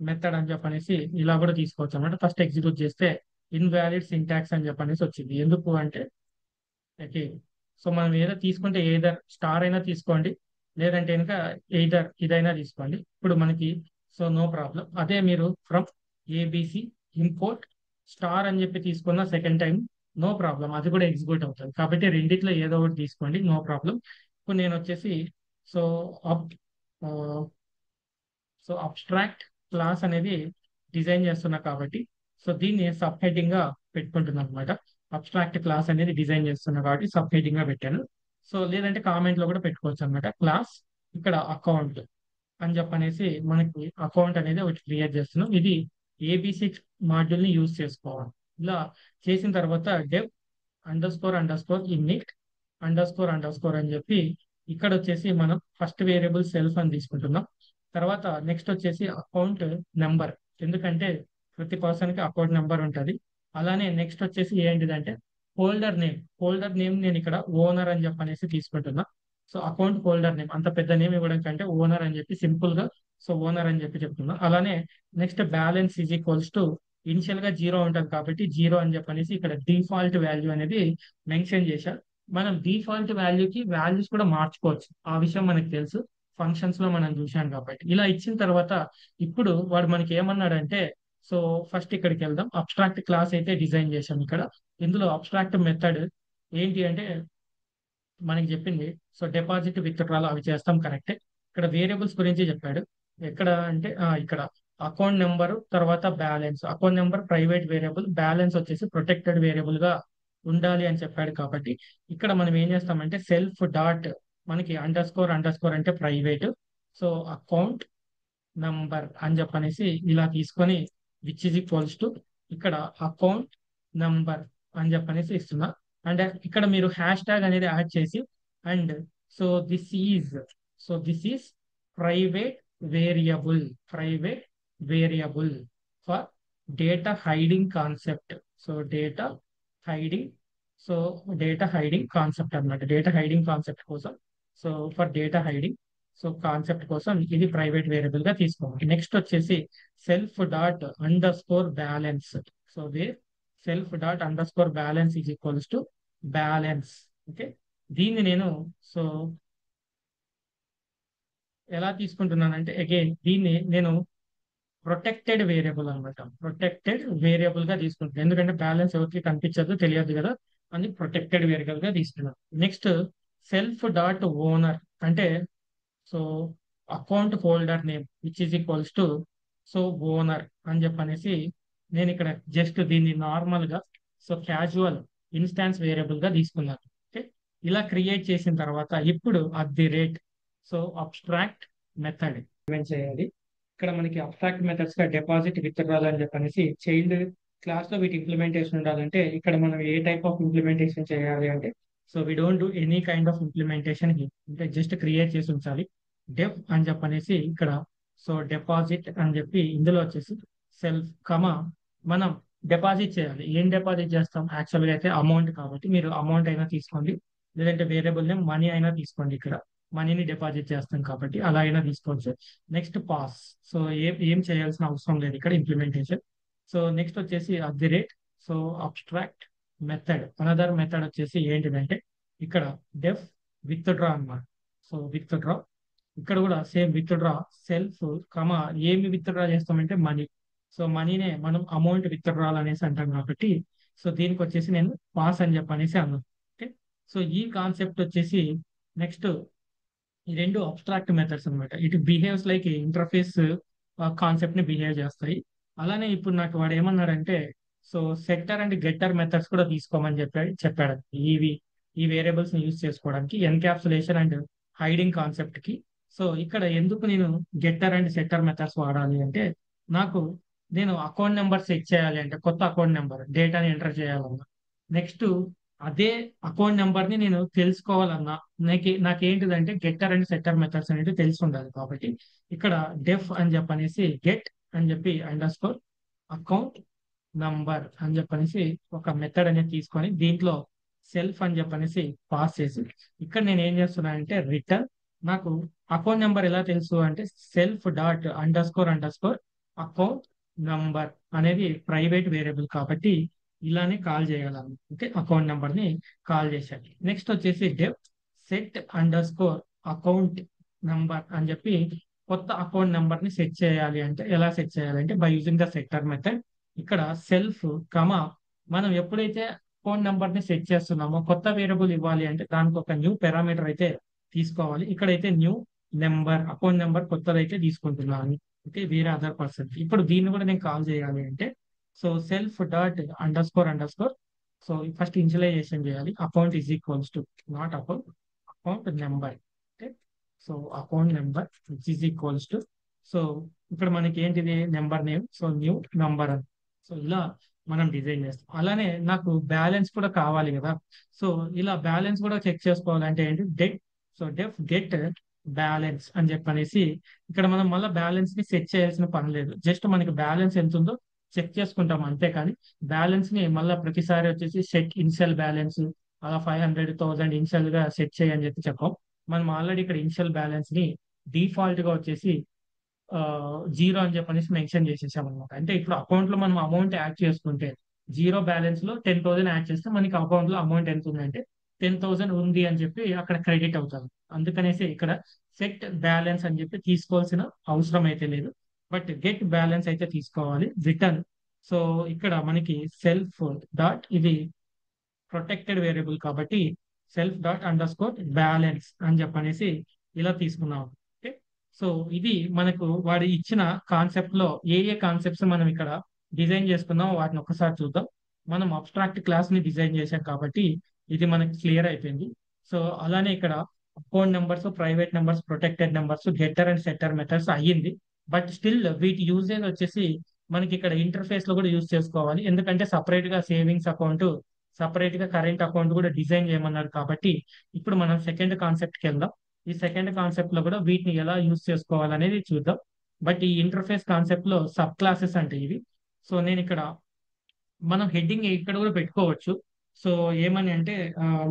మెథడ్ అని చెప్పనేసి ఇలా కూడా తీసుకోవచ్చు అనమాట. ఫస్ట్ ఎగ్జిక్యూట్ చేస్తే ఇన్వాలిడ్ సింటాక్స్ అని చెప్పనేసి వచ్చింది. ఎందుకు అంటే ఓకే సో మనం ఏదో తీసుకుంటే ఏదర్ స్టార్ అయినా తీసుకోండి, లేదంటే కనుక ఎయిదర్ ఇదైనా తీసుకోండి. ఇప్పుడు మనకి సో నో ప్రాబ్లం. అదే మీరు ఫ్రమ్ ఏబిసి ఇంపోర్ట్ స్టార్ అని చెప్పి తీసుకున్న సెకండ్ టైం నో ప్రాబ్లం, అది కూడా ఎగ్జిక్యూట్ అవుతుంది. కాబట్టి రెండిట్లో ఏదో ఒకటి తీసుకోండి, నో ప్రాబ్లం. ఇప్పుడు నేను వచ్చేసి so up so abstract class అనేది డిజైన్ చేస్తున్నా కాబట్టి సో దీన్ని సబ్ హెడ్డింగ్ గా పెట్టుకుంటున్నాను అనమాట. అబ్స్ట్రాక్ట్ క్లాస్ అనేది డిజైన్ చేస్తున్నా కాబట్టి సబ్ హెడ్డింగ్ గా పెట్టాను. సో లేదంటే కామెంట్ లో కూడా పెట్టుకోవచ్చు అనమాట. క్లాస్ ఇక్కడ అకౌంట్ అని చెప్పనేసి మనకి అకౌంట్ అనేది ఒకటి క్రియేట్ చేస్తున్నాం. ఇది ఏబిసి మాడ్యూల్ ని యూజ్ చేసుకోవాలి. ఇలా చేసిన తర్వాత dev under score init under score అని చెప్పి ఇక్కడ వచ్చేసి మనం ఫస్ట్ వేరియబుల్ సెల్ఫ్ అని తీసుకుంటున్నాం. తర్వాత నెక్స్ట్ వచ్చేసి అకౌంట్ నెంబర్, ఎందుకంటే ప్రతి పర్సన్ కి అకౌంట్ నెంబర్ ఉంటుంది. అలానే నెక్స్ట్ వచ్చేసి ఏంటిదంటే హోల్డర్ నేమ్ నేను ఇక్కడ ఓనర్ అని చెప్పనేసి తీసుకుంటున్నా. సో అకౌంట్ హోల్డర్ నేమ్ అంత పెద్ద నేమ్ ఇవ్వడం కంటే ఓనర్ అని చెప్పి సింపుల్ గా సో ఓనర్ అని చెప్పి చెప్తున్నా. అలానే next balance is equals to initial గా 0 ఉంటుంది కాబట్టి 0 అని చెప్పనేసి ఇక్కడ డిఫాల్ట్ వాల్యూ అనేది మెన్షన్ చేశారు. మనం డిఫాల్ట్ వాల్యూకి వాల్యూస్ కూడా మార్చుకోవచ్చు, ఆ విషయం మనకు తెలుసు, ఫంక్షన్స్ లో మనం చూసాం కాబట్టి. ఇలా ఇచ్చిన తర్వాత ఇప్పుడు వాడు మనకి ఏమన్నాడంటే సో ఫస్ట్ ఇక్కడికి వెళ్దాం. అబ్స్ట్రాక్ట్ క్లాస్ అయితే డిజైన్ చేశాం ఇక్కడ. ఇందులో అబ్స్ట్రాక్ట్ మెథడ్ ఏంటి అంటే మనకి చెప్పింది. సో డిపాజిట్ విత్డ్రాల్ అవి చేస్తాం కరెక్టే. ఇక్కడ వేరియబుల్స్ గురించి చెప్పాడు. ఎక్కడ అంటే ఇక్కడ అకౌంట్ నెంబర్ తర్వాత balance. Account number private variable, balance వచ్చేసి ప్రొటెక్టెడ్ వేరియబుల్ గా ఉండాలి అని చెప్పాడు. కాబట్టి ఇక్కడ మనం ఏం చేస్తామంటే సెల్ఫ్ డాట్ మనకి అండర్ స్కోర్ అంటే ప్రైవేట్. సో అకౌంట్ నంబర్ అని చెప్పనేసి ఇలా తీసుకొని విచ్ ఇస్ ఈక్వల్స్ టు ఇక్కడ అకౌంట్ నంబర్ అని చెప్పనేసి ఇస్తున్నా. అండ్ ఇక్కడ మీరు హ్యాష్ ట్యాగ్ అనేది యాడ్ చేసి and so this is this is private variable, private variable for data hiding concept. So data hiding, so data hiding concept అన్నమాట. Data hiding concept కోసం, so for data hiding, so concept కోసం ఇది private variable గా తీసుకోవాలి. Next వచ్చేసి self dot underscore balance. So self dot underscore balance is equals to balance. Okay, దీన్ని నేను so ఎలా తీసుకుంటున్నానంటే అగైన్ దీన్ని నేను ప్రొటెక్టెడ్ వేరియబుల్ అనమాట. ప్రొటెక్టెడ్ వేరియబుల్ గా తీసుకుంటున్నాను ఎందుకంటే బ్యాలెన్స్ ఎవరికి కనిపించదు, తెలియదు కదా అని ప్రొటెక్టెడ్ వేరియబుల్ గా తీసుకున్నాను. నెక్స్ట్ సెల్ఫ్ డాట్ ఓనర్ అంటే so account holder name which is equals to so owner అని చెప్పనేసి నేను ఇక్కడ జస్ట్ దీన్ని నార్మల్ గా సో క్యాజువల్ ఇన్స్టాన్స్ వేరియబుల్ గా తీసుకున్నాను. ఓకే, ఇలా క్రియేట్ చేసిన తర్వాత ఇప్పుడు at the rate so abstract method చేయాలి. ఇక్కడ మనకి అబ్స్ట్రాక్ట్ మెథడ్స్ గా డిపాజిట్ విత్డ్రాల్ అని చెప్పనేసి చైల్డ్ క్లాస్ లో వీటి ఇంప్లిమెంటేషన్ ఉండాలంటే ఇక్కడ మనం ఏ టైప్ ఆఫ్ ఇంప్లిమెంటేషన్ చేయాలి అంటే so we don't do any kind of implementation, అంటే జస్ట్ క్రియేట్ చేసి ఉంచాలి. డెఫ్ అని చెప్పనేసి ఇక్కడ సో డిపాజిట్ అని చెప్పి ఇందులో వచ్చేసి సెల్ఫ్ కమా మనం డిపాజిట్ చేయాలి. ఏం డిపాజిట్ చేస్తాం యాక్చువల్ గా అయితే అమౌంట్, కాబట్టి మీరు అమౌంట్ అయినా తీసుకోండి లేదంటే వేరియబుల్ నేమ్ మనీ అయినా తీసుకోండి. ఇక్కడ మనీని డిపాజిట్ చేస్తాం కాబట్టి అలా అయినా తీసుకోవచ్చు. నెక్స్ట్ పాస్, సో ఏం చేయాల్సిన అవసరం లేదు ఇక్కడ ఇంప్లిమెంటేషన్. సో నెక్స్ట్ వచ్చేసి at the rate so abstract method. Another method వచ్చేసి ఏంటిదంటే ఇక్కడ డెఫ్ విత్డ్రా అన్నమాట. సో విత్డ్రా ఇక్కడ కూడా సేమ్ విత్డ్రా సెల్ఫ్ కమా ఏమి విత్డ్రా చేస్తామంటే మనీ. సో మనీనే మనం అమౌంట్ విత్డ్రాల్ అనేసి అంటాం కాబట్టి సో దీనికి వచ్చేసి నేను పాస్ అని చెప్పనేసి అన్నాను. ఓకే, సో ఈ కాన్సెప్ట్ వచ్చేసి నెక్స్ట్ ఈ రెండు అబ్స్ట్రాక్ట్ మెథడ్స్ అన్నమాట. It behaves like interface concept ని బిహేవ్ చేస్తాయి. అలానే ఇప్పుడు నాకు వాడు ఏమన్నాడంటే సో సెట్టర్ అండ్ గెట్టర్ మెథడ్స్ కూడా తీసుకోమని చెప్పాడు ఈ వేరియబుల్స్ ని యూజ్ చేసుకోవడానికి ఎన్క్యాప్సులేషన్ అండ్ హైడింగ్ కాన్సెప్ట్ కి. సో ఇక్కడ ఎందుకు నేను గెట్టర్ అండ్ సెట్టర్ మెథడ్స్ వాడాలి అంటే నాకు నేను అకౌంట్ నెంబర్ సెట్ చేయాలి అంటే కొత్త అకౌంట్ నెంబర్ డేటాని ఎంటర్ చేయాలన్నా, నెక్స్ట్ అదే అకౌంట్ నెంబర్ ని నేను తెలుసుకోవాలన్నా నాకేంటిదంటే గెట్టర్ అండ్ సెట్టర్ మెథడ్స్ అనేది తెలిసి ఉండాలి. కాబట్టి ఇక్కడ డెఫ్ అని చెప్పనేసి గెట్ అని చెప్పి అండర్ స్కోర్ అకౌంట్ నంబర్ అని చెప్పనేసి ఒక మెథడ్ అనేది తీసుకొని దీంట్లో సెల్ఫ్ అని చెప్పనేసి పాస్ చేసి ఇక్కడ నేను ఏం చేస్తున్నానంటే రిటర్న్. నాకు అకౌంట్ నెంబర్ ఎలా తెలుసు అంటే self dot underscore account number అనేది ప్రైవేట్ వేరియబుల్ కాబట్టి ఇలానే కాల్ చేయాలి. ఓకే, అకౌంట్ నెంబర్ ని కాల్ చేశాను. నెక్స్ట్ వచ్చేసి def set underscore account number అని చెప్పి కొత్త అకౌంట్ నెంబర్ ని సెట్ చేయాలి. అంటే ఎలా సెట్ చేయాలంటే by using the setter method. ఇక్కడ సెల్ఫ్ కమా మనం ఎప్పుడైతే అకౌంట్ నెంబర్ ని సెట్ చేస్తున్నామో కొత్త వేరియబుల్ ఇవ్వాలి అంటే దానికి ఒక న్యూ పారామీటర్ అయితే తీసుకోవాలి. ఇక్కడైతే న్యూ నెంబర్ అకౌంట్ నెంబర్ కొత్తదైతే తీసుకుంటున్నాను. ఓకే, వేరే అదర్ పర్సన్. ఇప్పుడు దీన్ని కూడా నేను కాల్ చేయాలి అంటే so self dot underscore so first initialization చేయాలి. Account is equals to not account number. Okay, so account number which is equals to so ఇక్కడ మనకి ఏంటిది number name, so new number అని. సో ఇలా మనం design చేస్తాం. అలానే నాకు బ్యాలెన్స్ కూడా కావాలి కదా. సో ఇలా బ్యాలెన్స్ కూడా చెక్ చేసుకోవాలంటే ఏంటి డెఫ్ గెట్ బ్యాలెన్స్ అని చెప్పనేసి ఇక్కడ మనం మళ్ళీ బ్యాలెన్స్ ని సెట్ చేయాల్సిన పని లేదు. జస్ట్ మనకి బ్యాలెన్స్ ఎంత ఉందో చెక్ చేసుకుంటాం అంతే. కానీ బ్యాలెన్స్ ని మళ్ళీ ప్రతిసారి వచ్చేసి సెట్ ఇన్షియల్ బ్యాలెన్స్ అలా 500,000 ఇన్షియల్ గా సెట్ చేయని చెప్పాం. మనం ఆల్రెడీ ఇక్కడ ఇన్షియల్ బ్యాలెన్స్ ని డిఫాల్ట్ గా వచ్చేసి 0 అని చెప్పనేసి మెన్షన్ చేసేసాం అనమాట. అంటే ఇప్పుడు అకౌంట్ లో మనం అమౌంట్ యాడ్ చేసుకుంటే 0 బ్యాలెన్స్ లో 10,000 యాడ్ చేస్తే మనకి అకౌంట్ లో అమౌంట్ ఎంత ఉందంటే 10,000 ఉంది అని చెప్పి అక్కడ క్రెడిట్ అవుతుంది. అందుకనేసి ఇక్కడ సెట్ బ్యాలెన్స్ అని చెప్పి తీసుకోవాల్సిన అవసరం అయితే లేదు. బట్ గెట్ బ్యాలెన్స్ అయితే తీసుకోవాలి. రిటర్న్, సో ఇక్కడ మనకి సెల్ఫ్ డాట్, ఇది ప్రొటెక్టెడ్ వేరియబుల్ కాబట్టి self dot underscore balance అని చెప్పనేసి ఇలా తీసుకున్నాం. ఓకే, సో ఇది మనకు వాడు ఇచ్చిన కాన్సెప్ట్ లో ఏ ఏ కాన్సెప్ట్స్ మనం ఇక్కడ డిజైన్ చేసుకున్నాం వాటిని ఒకసారి చూద్దాం. మనం అబ్స్ట్రాక్ట్ క్లాస్ ని డిజైన్ చేశాం కాబట్టి ఇది మనకి క్లియర్ అయిపోయింది. సో అలానే ఇక్కడ account numbers, private numbers, protected numbers, getter and setter methods అయ్యింది. బట్ స్టిల్ వీటి యూజేజ్ వచ్చేసి మనకి ఇక్కడ ఇంటర్ఫేస్ లో కూడా యూజ్ చేసుకోవాలి. ఎందుకంటే సపరేట్ గా సేవింగ్స్ అకౌంట్, సపరేట్ గా కరెంట్ అకౌంట్ కూడా డిజైన్ చేయమన్నారు కాబట్టి ఇప్పుడు మనం సెకండ్ కాన్సెప్ట్ కి వెళ్దాం. ఈ సెకండ్ కాన్సెప్ట్ లో కూడా వీటిని ఎలా యూజ్ చేసుకోవాలనేది చూద్దాం. బట్ ఈ ఇంటర్ఫేస్ కాన్సెప్ట్ లో సబ్ క్లాసెస్ అంటే ఇవి. సో నేను ఇక్కడ మనం హెడ్డింగ్ ఇక్కడ కూడా పెట్టుకోవచ్చు. సో ఏమని అంటే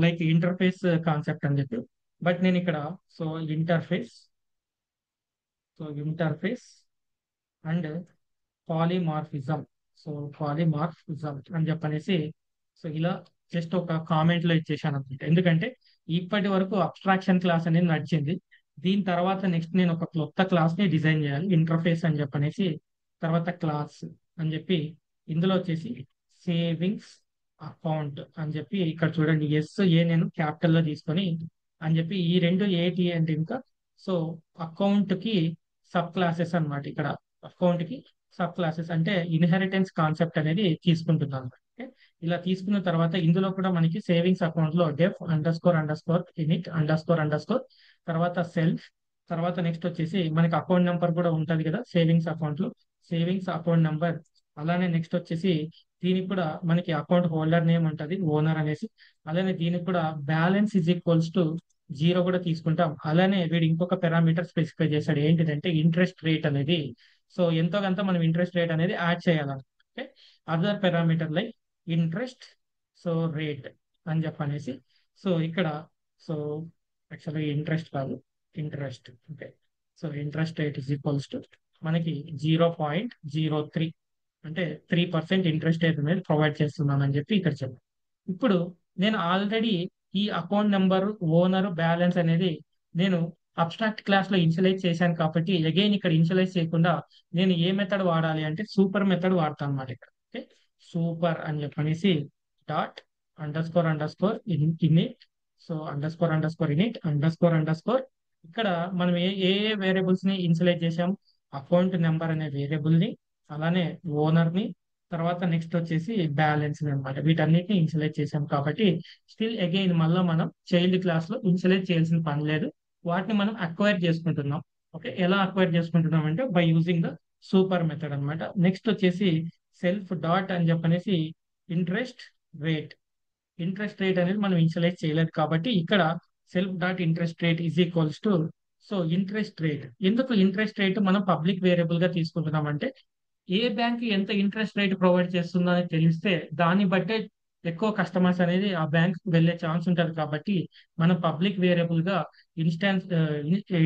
లైక్ ఇంటర్ఫేస్ కాన్సెప్ట్ అని చెప్పి. బట్ నేను ఇక్కడ so interface, so interface and polymorphism, so polymorphism అని చెప్పనేసి సో ఇలా జస్ట్ ఒక కామెంట్ లో ఇచ్చేసాను అనమాట. ఎందుకంటే ఇప్పటి వరకు అబ్స్ట్రాక్షన్ క్లాస్ అనేది నడిచింది. దీని తర్వాత నెక్స్ట్ నేను ఒక కొత్త క్లాస్ ని డిజైన్ చేయాలి, ఇంటర్ఫేస్ అని చెప్పనేసి. తర్వాత క్లాస్ అని చెప్పి ఇందులో వచ్చేసి సేవింగ్స్ అకౌంట్ అని చెప్పి ఇక్కడ చూడండి, ఎస్ ఏ నేను క్యాపిటల్ లో తీసుకొని అని చెప్పి ఈ రెండు ఏంటి అంటే ఇంకా సో అకౌంట్ కి సబ్ క్లాసెస్ అన్నమాట. ఇక్కడ అకౌంట్ కి సబ్ క్లాసెస్ అంటే ఇన్హెరిటెన్స్ కాన్సెప్ట్ అనేది తీసుకుంటున్నాను. ఓకే, ఇలా తీసుకున్న తర్వాత ఇందులో కూడా మనకి సేవింగ్స్ అకౌంట్ లో def underscore init underscore తర్వాత సెల్ఫ్, తర్వాత నెక్స్ట్ వచ్చేసి మనకి అకౌంట్ నెంబర్ కూడా ఉంటది కదా సేవింగ్స్ అకౌంట్ లో, సేవింగ్స్ అకౌంట్ నెంబర్. అలానే నెక్స్ట్ వచ్చేసి దీనికి కూడా మనకి అకౌంట్ హోల్డర్ నేమ్ ఉంటది, ఓనర్ అనేసి. అలానే దీనికి కూడా balance is equals to zero కూడా తీసుకుంటాం. అలానే వీడు ఇంకొక పారామీటర్ స్పెసిఫై చేశాడు, ఏంటిదంటే ఇంట్రెస్ట్ రేట్ అనేది. సో ఎంతో కొంత మనం ఇంట్రెస్ట్ రేట్ అనేది యాడ్ చేయాలి. Okay, other parameter like interest so rate అని చెప్పనేసి. సో ఇక్కడ సో యాక్చువల్గా ఇంట్రెస్ట్ కాదు, interest. Okay, so interest rate is equals to మనకి 0.03, అంటే 3% ఇంట్రెస్ట్ రేట్ అనేది ప్రొవైడ్ చేస్తున్నాను అని చెప్పి ఇక్కడ చెప్పాను. ఇప్పుడు నేను ఆల్రెడీ ఈ అకౌంట్ నెంబర్, ఓనర్, బ్యాలెన్స్ అనేది నేను అబ్స్ట్రాక్ట్ క్లాస్ లో ఇనిషియలైజ్ చేశాను కాబట్టి అగైన్ ఇక్కడ ఇనిషియలైజ్ చేయకుండా నేను ఏ మెథడ్ వాడాలి అంటే సూపర్ మెథడ్ వాడతాను అనమాట ఇక్కడ. ఓకే, సూపర్ అని చెప్పనేసి dot underscore init, so init underscore ఇక్కడ మనం ఏ వేరియబుల్స్ ని ఇనిషియలైజ్ చేసాం, అకౌంట్ నెంబర్ అనే వేరియబుల్ ని, అలానే ఓనర్ ని, తర్వాత నెక్స్ట్ వచ్చేసి బ్యాలెన్స్ అనమాట. వీటన్నిటిని ఇనిషియలైజ్ చేసాం కాబట్టి స్టిల్ అగైన్ మళ్ళీ మనం చైల్డ్ క్లాస్ లో ఇనిషియలైజ్ చేయాల్సిన పని లేదు, వాటిని మనం అక్వైర్ చేసుకుంటున్నాం. ఓకే, ఎలా అక్వైర్ చేసుకుంటున్నాం అంటే by using the super method అన్నమాట. నెక్స్ట్ వచ్చేసి సెల్ఫ్ డాట్ అని చెప్పనేసి ఇంట్రెస్ట్ రేట్. ఇంట్రెస్ట్ రేట్ అనేది మనం ఇనిషియలైజ్ చేయలేదు కాబట్టి ఇక్కడ self dot interest rate is equals to so interest rate. ఎందుకు ఇంట్రెస్ట్ రేట్ మనం పబ్లిక్ వేరియబుల్ గా తీసుకుంటున్నాం అంటే ఏ బ్యాంక్ ఎంత ఇంట్రెస్ట్ రేట్ ప్రొవైడ్ చేస్తుందో అని తెలిస్తే దాన్ని బట్టే ఎక్కువ కస్టమర్స్ అనేది ఆ బ్యాంక్ వెళ్ళే ఛాన్స్ ఉంటుంది కాబట్టి మనం పబ్లిక్ వేరియబుల్ గా ఇన్స్టాన్స్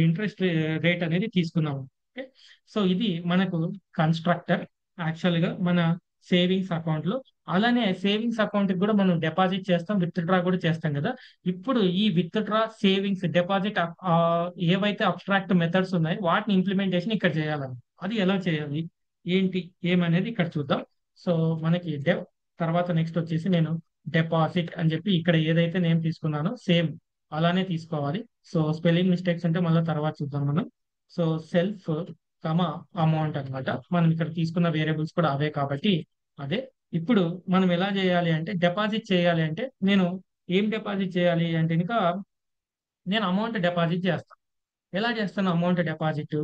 ఇంట్రెస్ట్ రేట్ అనేది తీసుకున్నాము. ఓకే, సో ఇది మనకు కన్స్ట్రక్టర్ యాక్చువల్ గా మన సేవింగ్స్ అకౌంట్ లో. అలానే సేవింగ్స్ అకౌంట్ కూడా మనం డిపాజిట్ చేస్తాం, విత్ డ్రా కూడా చేస్తాం కదా. ఇప్పుడు ఈ విత్ డ్రా, సేవింగ్స్, డిపాజిట్ ఏవైతే అబ్స్ట్రాక్ట్ మెథడ్స్ ఉన్నాయో వాటిని ఇంప్లిమెంటేషన్ ఇక్కడ చేయాలని, అది ఎలా చేయాలి ఏంటి ఏమనేది ఇక్కడ చూద్దాం. సో మనకి తర్వాత నెక్స్ట్ వచ్చేసి నేను డిపాజిట్ అని చెప్పి ఇక్కడ ఏదైతే నేమ్ తీసుకున్నానో సేమ్ అలానే తీసుకోవాలి. సో స్పెల్లింగ్ మిస్టేక్స్ అంటే మళ్ళీ తర్వాత చూద్దాం మనం. సో సెల్ఫ్ కమా అమౌంట్ అన్నమాట. మనం ఇక్కడ తీసుకున్న వేరియబుల్స్ కూడా అవే కాబట్టి అదే. ఇప్పుడు మనం ఎలా చేయాలి అంటే డిపాజిట్ చేయాలి అంటే నేను ఏం డిపాజిట్ చేయాలి అంటే ఇంకా నేను అమౌంట్ డిపాజిట్ చేస్తాను. ఎలా చేస్తాను అమౌంట్ డిపాజిట్?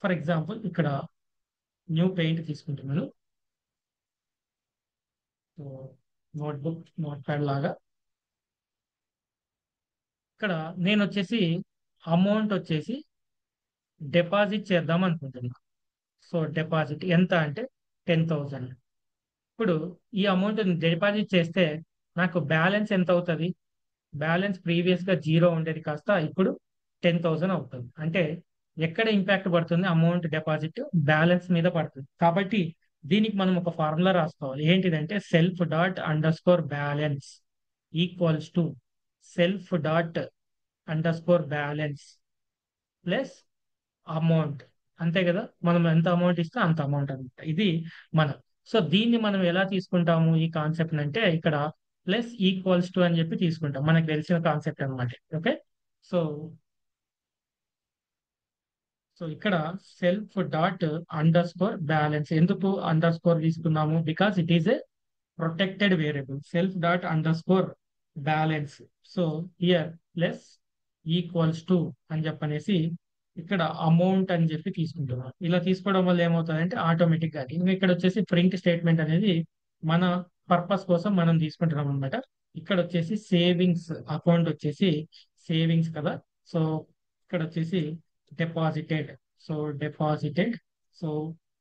ఫర్ ఎగ్జాంపుల్ ఇక్కడ న్యూ పెయింట్ తీసుకుంటున్నాను. సో నోట్బుక్, నోట్ ప్యాడ్ లాగా ఇక్కడ నేను వచ్చేసి అమౌంట్ వచ్చేసి డిపాజిట్ చేద్దాం అనుకుంటున్నాను. సో డిపాజిట్ ఎంత అంటే 10,000. ఇప్పుడు ఈ అమౌంట్ డిపాజిట్ చేస్తే నాకు బ్యాలెన్స్ ఎంత అవుతుంది? బ్యాలెన్స్ ప్రీవియస్ గా 0 ఉండేది కాస్త ఇప్పుడు 10,000 అవుతుంది. అంటే ఎక్కడ ఇంపాక్ట్ పడుతుంది? అమౌంట్ డిపాజిట్ బ్యాలెన్స్ మీద పడుతుంది. కాబట్టి దీనికి మనం ఒక ఫార్ములా రాసుకోవాలి. ఏంటిదంటే self dot underscore balance equals to self dot underscore balance plus amount. అంతే కదా, మనం ఎంత అమౌంట్ ఇస్తే అంత అమౌంట్ అనమాట ఇది మనం. సో దీన్ని మనం ఎలా తీసుకుంటాము ఈ కాన్సెప్ట్ అంటే ఇక్కడ ప్లస్ ఈక్వల్స్ టు అని చెప్పి తీసుకుంటాం, మనకు తెలిసిన కాన్సెప్ట్ అనమాట. ఓకే. సో సో ఇక్కడ self dot underscore balance, ఎందుకు అండర్ స్కోర్ తీసుకున్నాము, because it is a protected variable. Self dot underscore balance, so here plus equals to అని చెప్పనేసి ఇక్కడ అమౌంట్ అని చెప్పి తీసుకుంటున్నాం. ఇలా తీసుకోవడం వల్ల ఏమవుతుందంటే ఆటోమేటిక్ గా ఇంకా ఇక్కడ వచ్చేసి ప్రింట్ స్టేట్మెంట్ అనేది మన పర్పస్ కోసం మనం తీసుకుంటున్నాం అనమాట. ఇక్కడ వచ్చేసి సేవింగ్స్ అకౌంట్ వచ్చేసి సేవింగ్స్ కదా. సో ఇక్కడ వచ్చేసి deposited, so deposited, so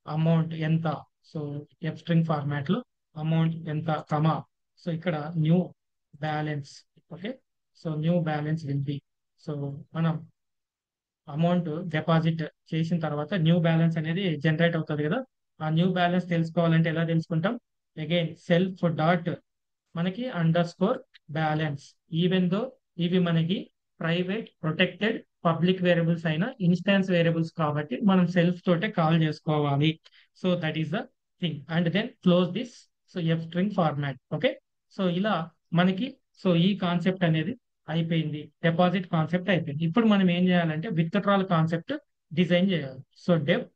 amount ఎంత, సో ఎఫ్ స్ట్రింగ్ ఫార్మాట్ లో అమౌంట్ ఎంత కమా, సో ఇక్కడ new balance. Okay. So new balance will be, so మనం అమౌంట్ డిపాజిట్ చేసిన తర్వాత న్యూ బ్యాలెన్స్ అనేది జనరేట్ అవుతుంది కదా. ఆ న్యూ బ్యాలెన్స్ తెలుసుకోవాలంటే ఎలా తెలుసుకుంటాం, అగైన్ సెల్ఫ్ డాట్ మనకి underscore balance, even though ఇవి మనకి ప్రైవేట్ ప్రొటెక్టెడ్ పబ్లిక్ వేరియబుల్స్ అయినా ఇన్స్టాన్స్ వేరియబుల్స్ కాబట్టి మనం సెల్ఫ్ తోటే కాల్ చేసుకోవాలి. So that is the thing, and then close this, so F string format. Okay. So ఇలా మనకి, సో ఈ కాన్సెప్ట్ అనేది అయిపోయింది, డిపాజిట్ కాన్సెప్ట్ అయిపోయింది. ఇప్పుడు మనం ఏం చేయాలంటే విత్ డ్రాల్ కాన్సెప్ట్ డిజైన్ చేయాలి. సో డెప్